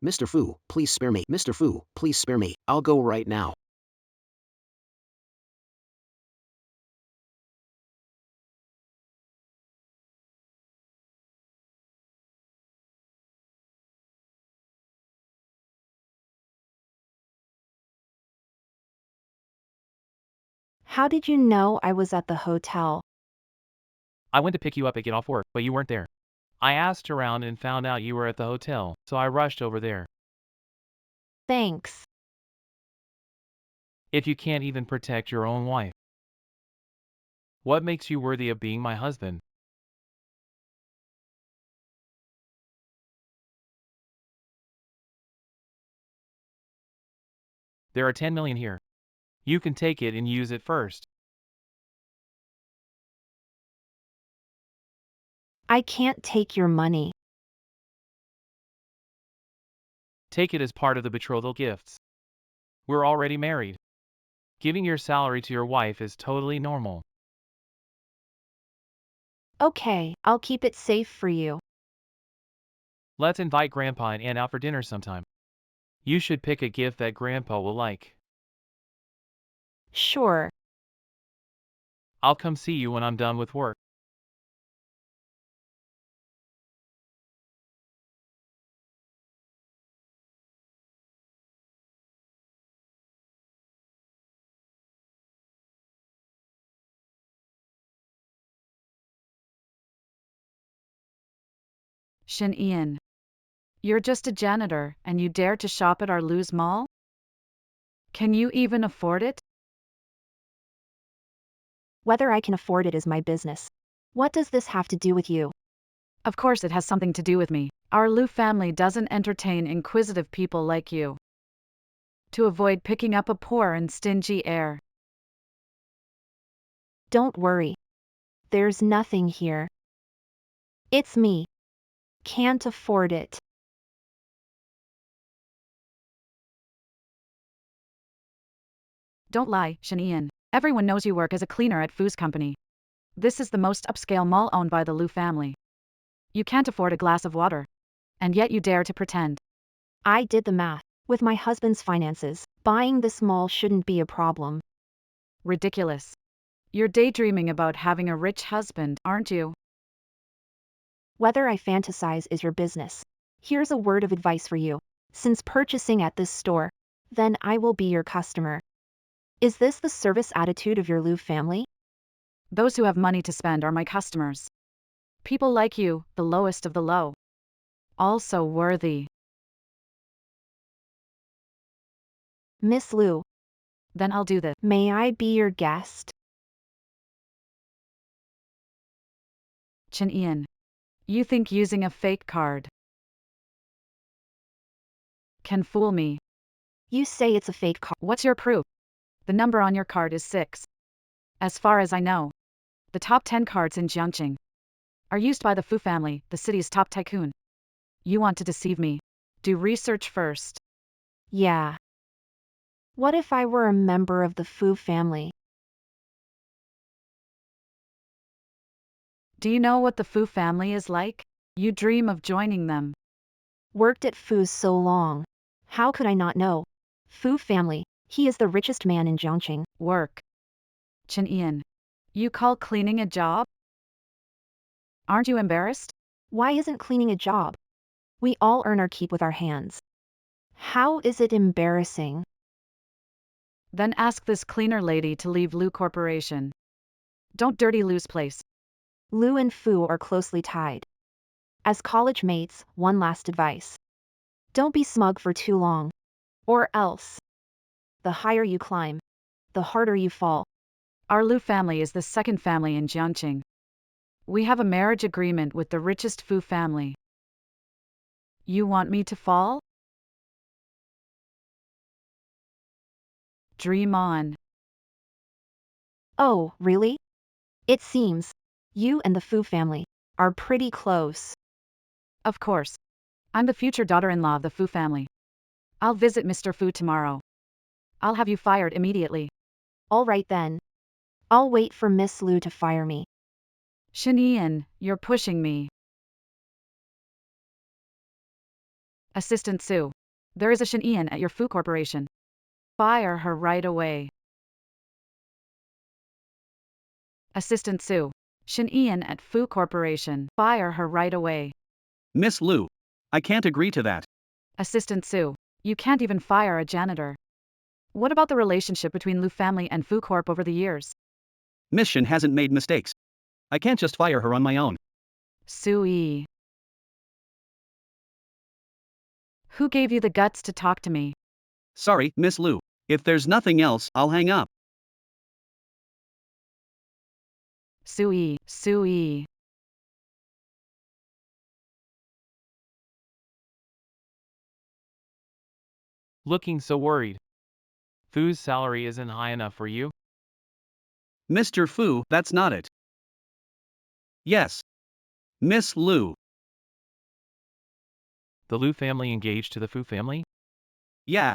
Mr. Fu, please spare me. Mr. Fu, please spare me. I'll go right now. How did you know I was at the hotel? I went to pick you up and get off work, but you weren't there. I asked around and found out you were at the hotel, so I rushed over there. Thanks. If you can't even protect your own wife, what makes you worthy of being my husband? There are 10 million here. You can take it and use it first. I can't take your money. Take it as part of the betrothal gifts. We're already married. Giving your salary to your wife is totally normal. Okay, I'll keep it safe for you. Let's invite Grandpa and Aunt out for dinner sometime. You should pick a gift that Grandpa will like. Sure. I'll come see you when I'm done with work. Shin Ian. You're just a janitor and you dare to shop at our Luz Mall? Can you even afford it? Whether I can afford it is my business. What does this have to do with you? Of course it has something to do with me. Our Lu family doesn't entertain inquisitive people like you. To avoid picking up a poor and stingy heir. Don't worry. There's nothing here. It's me. Can't afford it. Don't lie, Shin Ian. Everyone knows you work as a cleaner at Fu's company. This is the most upscale mall owned by the Lu family. You can't afford a glass of water. And yet you dare to pretend. I did the math. With my husband's finances, buying this mall shouldn't be a problem. Ridiculous. You're daydreaming about having a rich husband, aren't you? Whether I fantasize is your business. Here's a word of advice for you. Since purchasing at this store, then I will be your customer. Is this the service attitude of your Lu family? Those who have money to spend are my customers. People like you, the lowest of the low. Also worthy. Miss Lu, Then I'll do this. may I be your guest? Chin Ian. You think using a fake card can fool me? You say it's a fake card. What's your proof? The number on your card is 6. As far as I know, the top 10 cards in Jiangqing are used by the Fu family, the city's top tycoon. You want to deceive me? Do research first. Yeah. What if I were a member of the Fu family? Do you know what the Fu family is like? You dream of joining them. Worked at Fu's so long. How could I not know? Fu family, he is the richest man in Jiangqing. Work. Chin Ian. You call cleaning a job? Aren't you embarrassed? Why isn't cleaning a job? We all earn our keep with our hands. How is it embarrassing? Then ask this cleaner lady to leave Lu Corporation. Don't dirty Lu's place. Lu and Fu are closely tied. As college mates, one last advice. Don't be smug for too long. Or else. The higher you climb, the harder you fall. Our Lu family is the second family in Jiangqing. We have a marriage agreement with the richest Fu family. You want me to fall? Dream on. Oh, really? It seems you and the Fu family are pretty close. Of course. I'm the future daughter-in-law of the Fu family. I'll visit Mr. Fu tomorrow. I'll have you fired immediately. All right then. I'll wait for Miss Lu to fire me. Shanian, you're pushing me. Assistant Sue. There is a Shanian at your Fu Corporation. Fire her right away. Assistant Sue. Shanian at Fu Corporation. Fire her right away. Miss Lu, I can't agree to that. Assistant Sue. You can't even fire a janitor. What about the relationship between Lu family and Fu Corp over the years? Miss Shin hasn't made mistakes. I can't just fire her on my own. Sui. Who gave you the guts to talk to me? Sorry, Miss Lu. If there's nothing else, I'll hang up. Sui. Looking so worried. Fu's salary isn't high enough for you? Mr. Fu, that's not it. Yes. Miss Lu. The Lu family engaged to the Fu family? Yeah.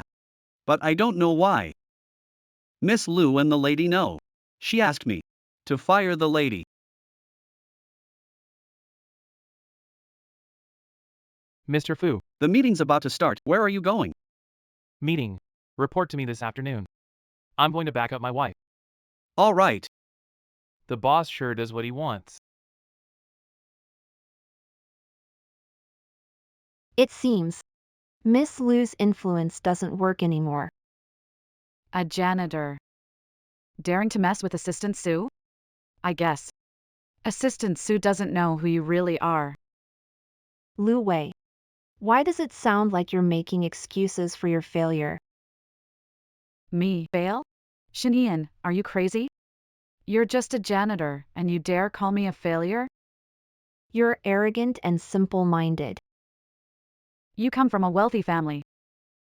But I don't know why. Miss Lu and the lady know. She asked me to fire the lady. Mr. Fu. The meeting's about to start. Where are you going? Meeting. Report to me this afternoon. I'm going to back up my wife. All right. The boss sure does what he wants. It seems Miss Lu's influence doesn't work anymore. A janitor. Daring to mess with Assistant Sue? I guess. Assistant Sue doesn't know who you really are. Lu Wei. Why does it sound like you're making excuses for your failure? Me, fail? Shanian, are you crazy? You're just a janitor, and you dare call me a failure? You're arrogant and simple-minded. You come from a wealthy family.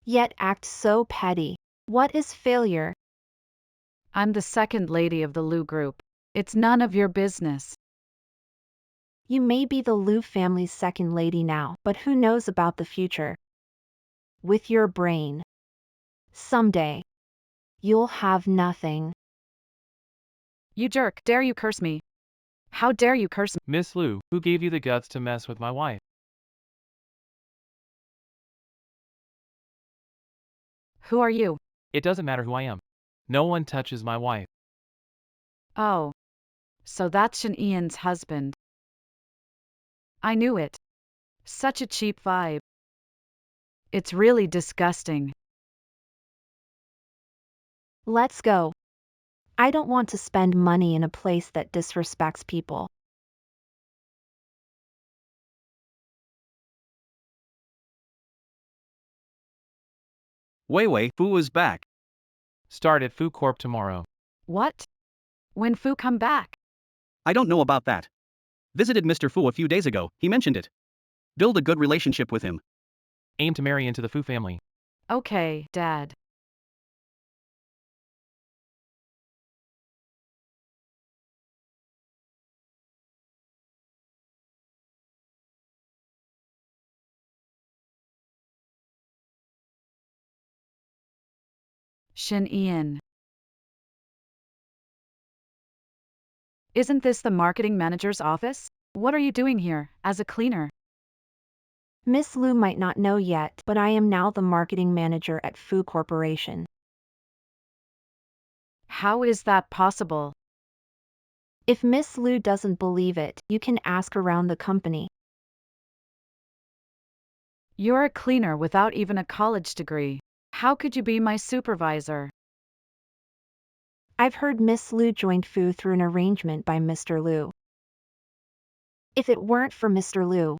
Yet act so petty. What is failure? I'm the second lady of the Lu group. It's none of your business. You may be the Lu family's second lady now, but who knows about the future? With your brain. Someday. You'll have nothing. You jerk, dare you curse me? How dare you curse me? Miss Lu, who gave you the guts to mess with my wife? Who are you? It doesn't matter who I am. No one touches my wife. Oh. So that's Shanian's husband. I knew it. Such a cheap vibe. It's really disgusting. Let's go. I don't want to spend money in a place that disrespects people. Wei Wei, Fu is back. Start at Fu Corp tomorrow. What? When Fu come back? I don't know about that. Visited Mr. Fu a few days ago, he mentioned it. Build a good relationship with him. Aim to marry into the Fu family. Okay, Dad. Shanian. Isn't this the marketing manager's office? What are you doing here, as a cleaner? Miss Lu might not know yet, but I am now the marketing manager at Fu Corporation. How is that possible? If Miss Lu doesn't believe it, you can ask around the company. You're a cleaner without even a college degree. How could you be my supervisor? I've heard Miss Lu joined Fu through an arrangement by Mr. Lu. If it weren't for Mr. Lu,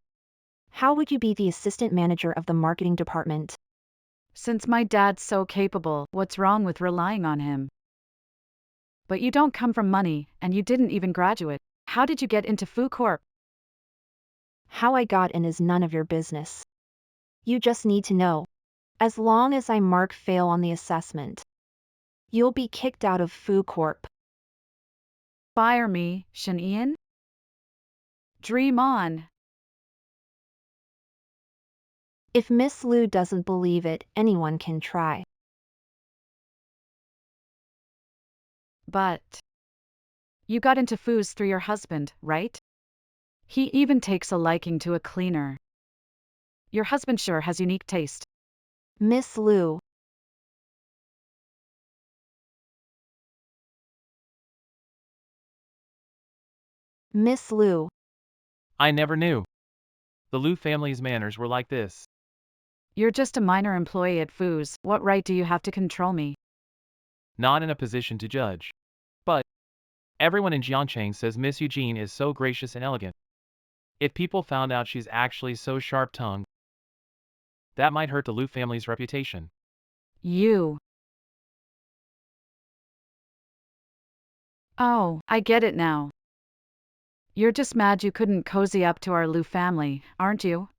how would you be the assistant manager of the marketing department? Since my dad's so capable, what's wrong with relying on him? But you don't come from money, and you didn't even graduate. How did you get into Fu Corp? How I got in is none of your business. You just need to know. As long as I mark fail on the assessment, you'll be kicked out of Fu Corp. Fire me, Shen. Dream on. If Miss Liu doesn't believe it, anyone can try. But you got into Fu's through your husband, right? He even takes a liking to a cleaner. Your husband sure has unique taste. Miss Liu. Miss Liu. I never knew. The Liu family's manners were like this. You're just a minor employee at Fu's. What right do you have to control me? Not in a position to judge. But everyone in Jiangcheng says Miss Eugene is so gracious and elegant. If people found out she's actually so sharp-tongued, that might hurt the Liu family's reputation. You. Oh, I get it now. You're just mad you couldn't cozy up to our Liu family, aren't you?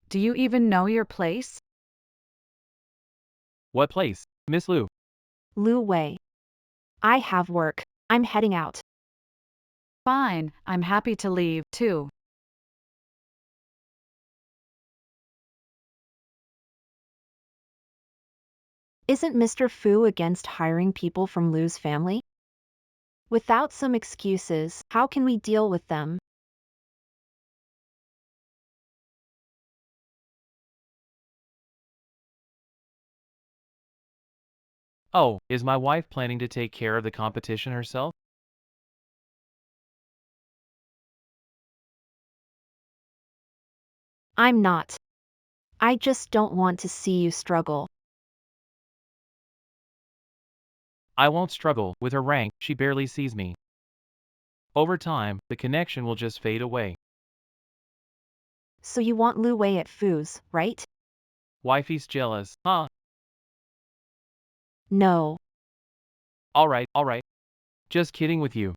Do you even know your place? What place, Miss Liu? Liu Wei. I have work. I'm heading out. Fine, I'm happy to leave, too. Isn't Mr. Fu against hiring people from Liu's family? Without some excuses, how can we deal with them? Oh, is my wife planning to take care of the competition herself? I'm not. I just don't want to see you struggle. I won't struggle. With her rank, she barely sees me. Over time, the connection will just fade away. So you want Liu Wei at Fu's, right? Wifey's jealous, huh? No. Alright. Just kidding with you.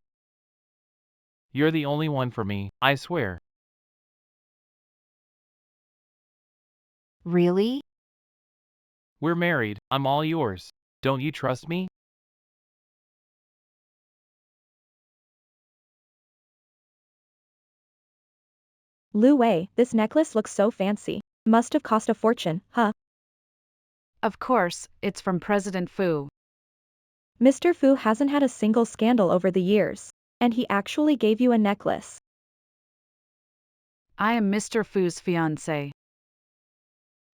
You're the only one for me, I swear. Really? We're married, I'm all yours. Don't you trust me? Liu Wei, this necklace looks so fancy. Must have cost a fortune, huh? Of course, it's from President Fu. Mr. Fu hasn't had a single scandal over the years. And he actually gave you a necklace. I am Mr. Fu's fiancé.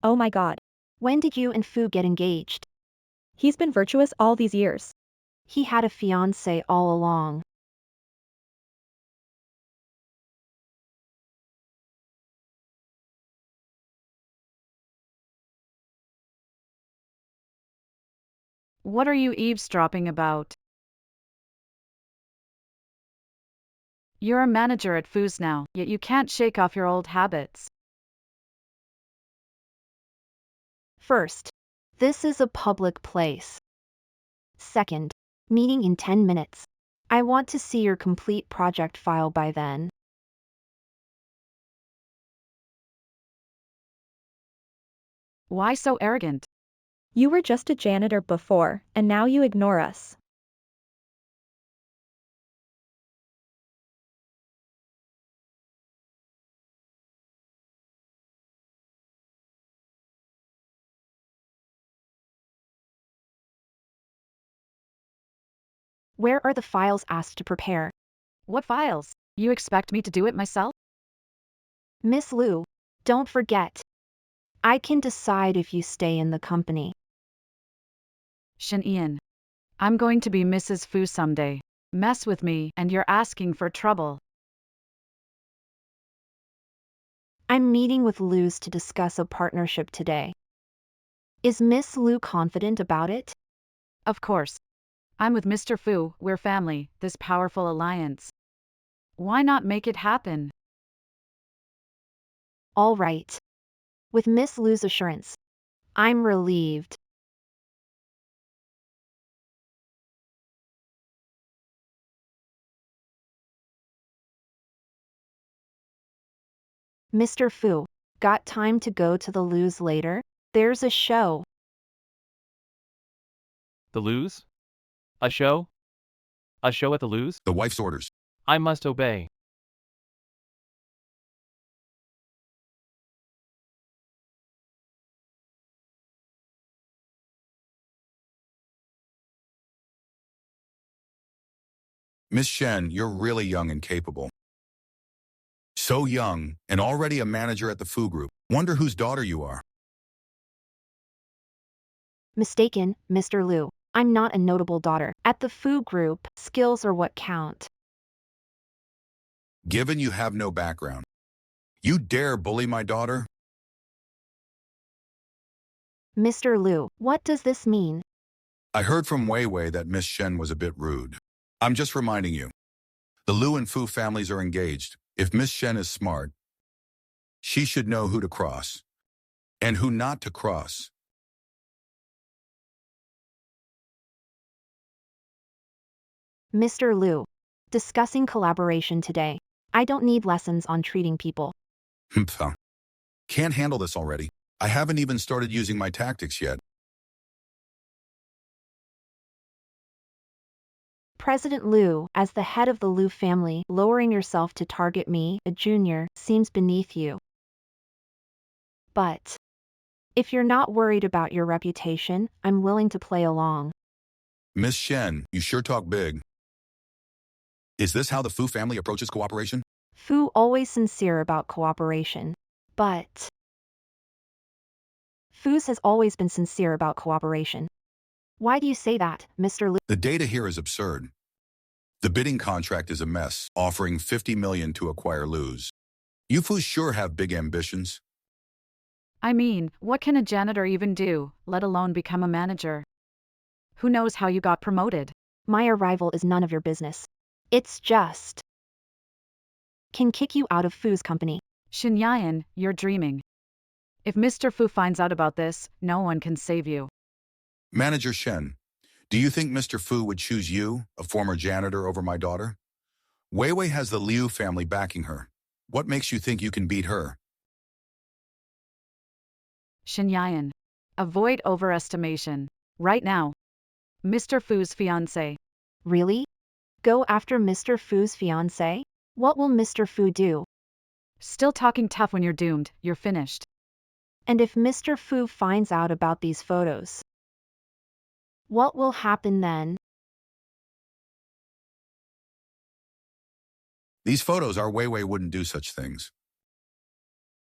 Oh my god. When did you and Fu get engaged? He's been virtuous all these years. He had a fiancé all along. What are you eavesdropping about? You're a manager at Fu's now, yet you can't shake off your old habits. First, this is a public place. Second, meeting in 10 minutes. I want to see your complete project file by then. Why so arrogant? You were just a janitor before, and now you ignore us. Where are the files asked to prepare? What files? You expect me to do it myself? Miss Liu, don't forget. I can decide if you stay in the company. Shen. I'm going to be Mrs. Fu someday. Mess with me, and you're asking for trouble. I'm meeting with Liu's to discuss a partnership today. Is Miss Liu confident about it? Of course. I'm with Mr. Fu, we're family, this powerful alliance. Why not make it happen? All right. With Miss Liu's assurance, I'm relieved. Mr. Fu, got time to go to the loos later? There's a show. The loos? A show? A show at the loos? The wife's orders. I must obey. Miss Shen, you're really young and capable. So young, and already a manager at the Fu Group. Wonder whose daughter you are. Mistaken, Mr. Liu. I'm not a notable daughter. At the Fu Group, skills are what count. Given you have no background. You dare bully my daughter? Mr. Liu, what does this mean? I heard from Wei Wei that Miss Shen was a bit rude. I'm just reminding you. The Liu and Fu families are engaged. If Miss Shen is smart, she should know who to cross and who not to cross. Mr. Liu, discussing collaboration today. I don't need lessons on treating people. Can't handle this already. I haven't even started using my tactics yet. President Liu, as the head of the Liu family, lowering yourself to target me, a junior, seems beneath you. But if you're not worried about your reputation, I'm willing to play along. Miss Shen, you sure talk big. Is this how the Fu family approaches cooperation? Fu always sincere about cooperation. But Fu's has always been sincere about cooperation. Why do you say that, Mr. Liu? The data here is absurd. The bidding contract is a mess, offering 50 million to acquire Lu's. You Fu sure have big ambitions. I mean, what can a janitor even do, let alone become a manager? Who knows how you got promoted? My arrival is none of your business. It's just can kick you out of Fu's company. Shinyayan, you're dreaming. If Mr. Fu finds out about this, no one can save you. Manager Shen, do you think Mr. Fu would choose you, a former janitor, over my daughter? Wei Wei has the Liu family backing her. What makes you think you can beat her? Shinyayan, avoid overestimation. Right now. Mr. Fu's fiancé. Really? Go after Mr. Fu's fiancé? What will Mr. Fu do? Still talking tough when you're doomed, you're finished. And if Mr. Fu finds out about these photos, what will happen then? These photos are Wei Wei wouldn't do such things.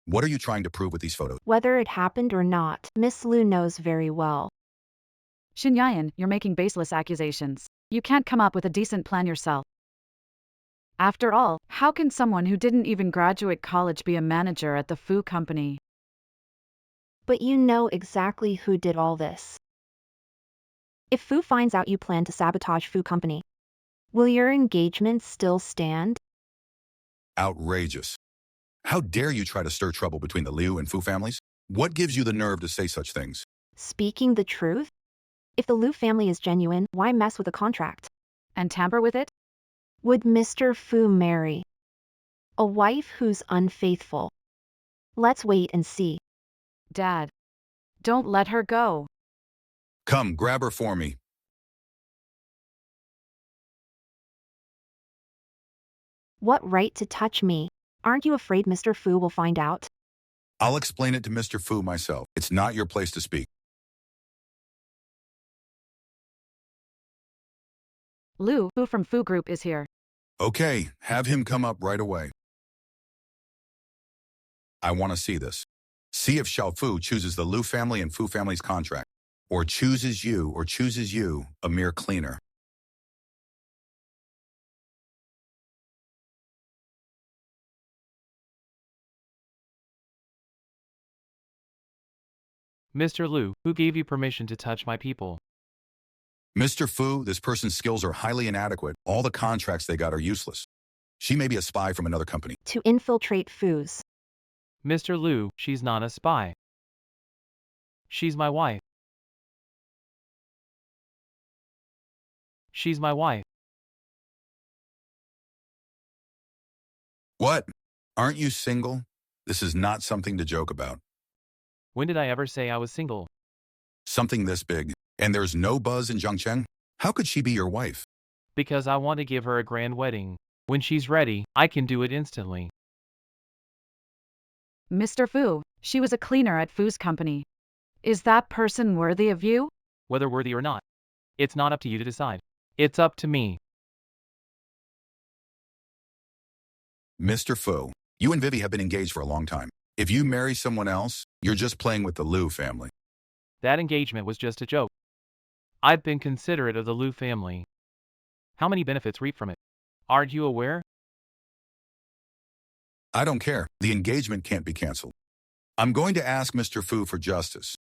What are you trying to prove with these photos? Whether it happened or not, Miss Liu knows very well. Shinyayan, you're making baseless accusations. You can't come up with a decent plan yourself. After all, how can someone who didn't even graduate college be a manager at the Fu company? But you know exactly who did all this. If Fu finds out you plan to sabotage Fu company, will your engagement still stand? Outrageous. How dare you try to stir trouble between the Liu and Fu families? What gives you the nerve to say such things? Speaking the truth? If the Liu family is genuine, why mess with a contract? And tamper with it? Would Mr. Fu marry a wife who's unfaithful? Let's wait and see. Dad. Don't let her go. Come, grab her for me. What right to touch me? Aren't you afraid Mr. Fu will find out? I'll explain it to Mr. Fu myself. It's not your place to speak. Liu, Fu from Fu Group is here. Okay, have him come up right away. I want to see this. See if Xiao Fu chooses the Liu family and Fu family's contract. Or chooses you, a mere cleaner. Mr. Liu, who gave you permission to touch my people? Mr. Fu, this person's skills are highly inadequate. All the contracts they got are useless. She may be a spy from another company. To infiltrate Fu's. Mr. Liu, she's not a spy. She's my wife. She's my wife. What? Aren't you single? This is not something to joke about. When did I ever say I was single? Something this big, and there's no buzz in Zhangcheng? How could she be your wife? Because I want to give her a grand wedding. When she's ready, I can do it instantly. Mr. Fu, she was a cleaner at Fu's company. Is that person worthy of you? Whether worthy or not, it's not up to you to decide. It's up to me. Mr. Fu, you and Vivi have been engaged for a long time. If you marry someone else, you're just playing with the Liu family. That engagement was just a joke. I've been considerate of the Liu family. How many benefits reap from it? Aren't you aware? I don't care. The engagement can't be canceled. I'm going to ask Mr. Fu for justice.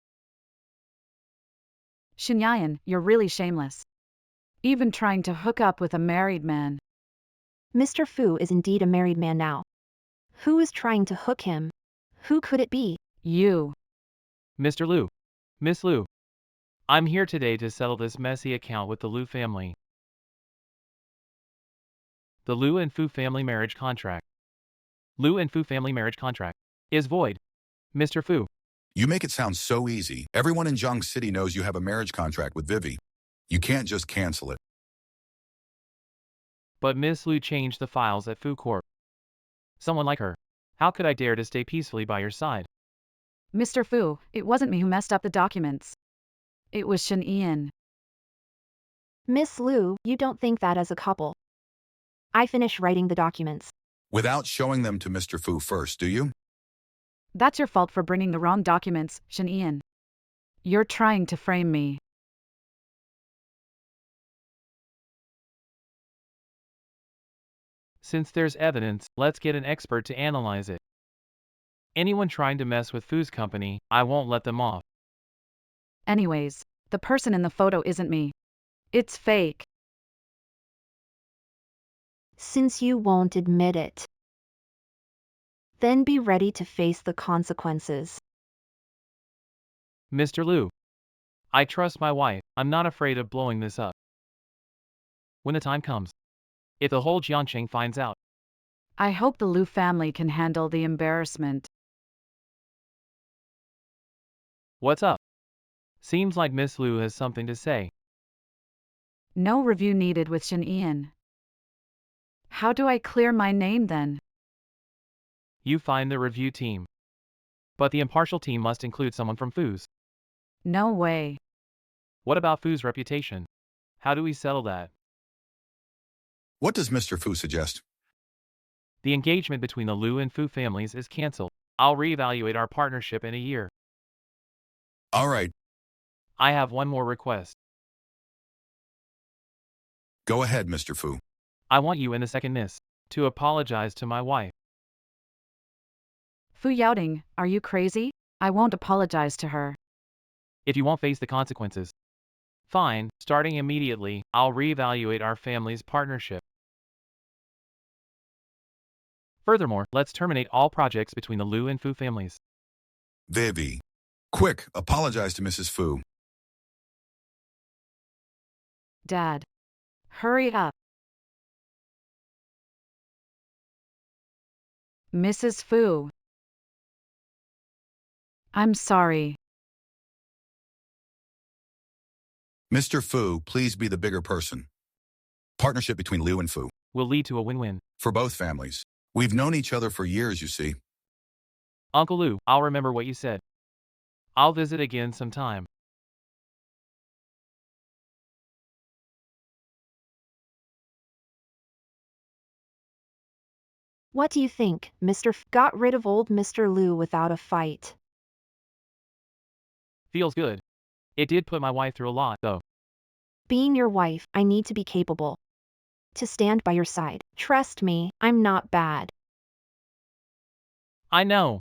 Shinyan, you're really shameless. Even trying to hook up with a married man. Mr. Fu is indeed a married man now. Who is trying to hook him? Who could it be? You. Mr. Liu. Miss Liu. I'm here today to settle this messy account with the Liu family. The Liu and Fu family marriage contract. Liu and Fu family marriage contract is void. Mr. Fu. You make it sound so easy. Everyone in Zhang City knows you have a marriage contract with Vivi. You can't just cancel it. But Miss Liu changed the files at Fu Corp. Someone like her. How could I dare to stay peacefully by your side? Mr. Fu, it wasn't me who messed up the documents. It was Shinyan. Miss Liu, you don't think that as a couple. I finish writing the documents. Without showing them to Mr. Fu first, do you? That's your fault for bringing the wrong documents, Shinyan. You're trying to frame me. Since there's evidence, let's get an expert to analyze it. Anyone trying to mess with Fu's company, I won't let them off. Anyways, the person in the photo isn't me. It's fake. Since you won't admit it, then be ready to face the consequences. Mr. Liu. I trust my wife. I'm not afraid of blowing this up. When the time comes. If the whole Jiangcheng finds out. I hope the Liu family can handle the embarrassment. What's up? Seems like Miss Liu has something to say. No review needed with Shinyan. How do I clear my name then? You find the review team. But the impartial team must include someone from Fu's. No way. What about Fu's reputation? How do we settle that? What does Mr. Fu suggest? The engagement between the Liu and Fu families is cancelled. I'll reevaluate our partnership in a year. All right, I have one more request. go ahead, Mr. Fu. I want you and the second miss to apologize to my wife. Fu Yaoding, are you crazy? I won't apologize to her. If you won't face the consequences. Fine, starting immediately, I'll reevaluate our family's partnership. Furthermore, let's terminate all projects between the Liu and Fu families. Vivi. Quick, apologize to Mrs. Fu. Dad. Hurry up. Mrs. Fu. I'm sorry. Mr. Fu, please be the bigger person. Partnership between Liu and Fu. Will lead to a win-win. For both families. We've known each other for years, you see. Uncle Liu, I'll remember what you said. I'll visit again sometime. What do you think, Mr. F got rid of old Mr. Liu without a fight? Feels good. It did put my wife through a lot, though. Being your wife, I need to be capable to stand by your side. Trust me, I'm not bad. I know.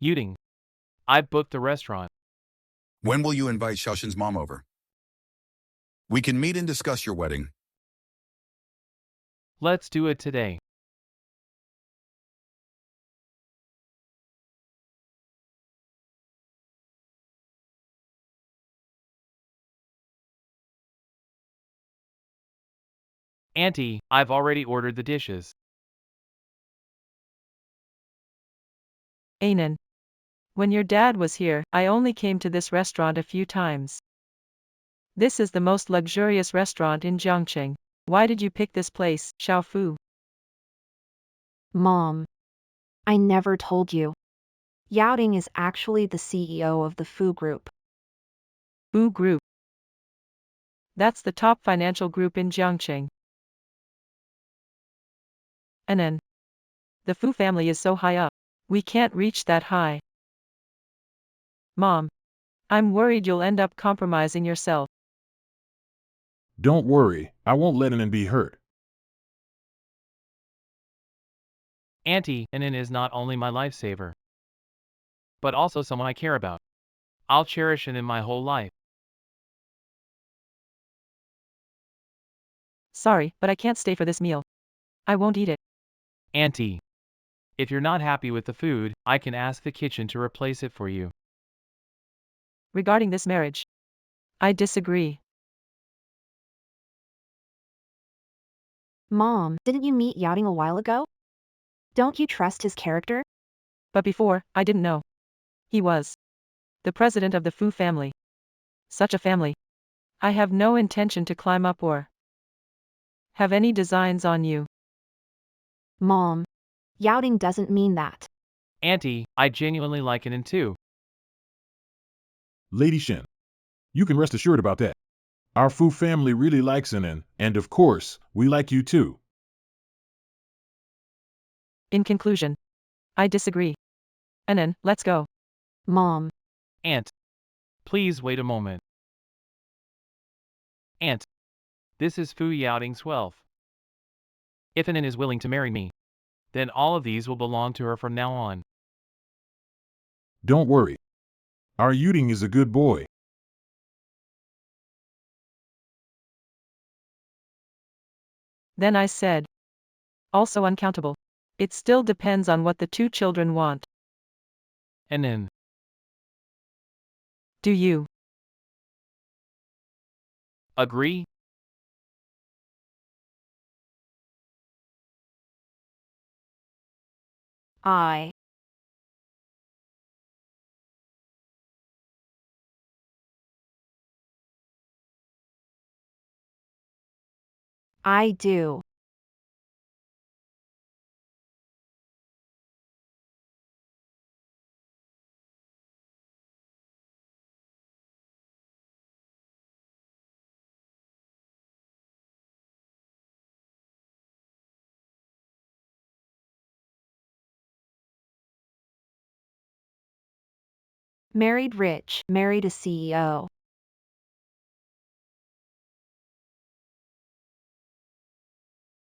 Yuding. I've booked the restaurant. When will you invite Xiaoxin's mom over? We can meet and discuss your wedding. Let's do it today. Auntie, I've already ordered the dishes. Anan. When your dad was here, I only came to this restaurant a few times. This is the most luxurious restaurant in Jiangqing. Why did you pick this place, Xiaofu? Mom. I never told you. Yaoding is actually the CEO of the Fu Group. Fu Group. That's the top financial group in Jiangqing. Anan. The Fu family is so high up. We can't reach that high. Mom. I'm worried you'll end up compromising yourself. Don't worry, I won't let Anan be hurt. Auntie, Anan is not only my lifesaver, but also someone I care about. I'll cherish Anan my whole life. Sorry, but I can't stay for this meal. I won't eat it. Auntie, if you're not happy with the food, I can ask the kitchen to replace it for you. Regarding this marriage, I disagree. Mom, didn't you meet Yaoding a while ago? Don't you trust his character? But before, I didn't know. He was the president of the Fu family. Such a family. I have no intention to climb up or have any designs on you. Mom. Yaoding doesn't mean that. Auntie, I genuinely like Anan too. Lady Shen. You can rest assured about that. Our Fu family really likes Anan, and of course, we like you too. In conclusion, I disagree. Anan, let's go. Mom. Aunt, please wait a moment. Aunt, this is Fu Yaoding's wealth. If Anan is willing to marry me, then all of these will belong to her from now on. Don't worry. Our Yuding is a good boy. Then I said. Also uncountable. It still depends on what the two children want. Anan, Do you agree? I do. Married rich, married a CEO.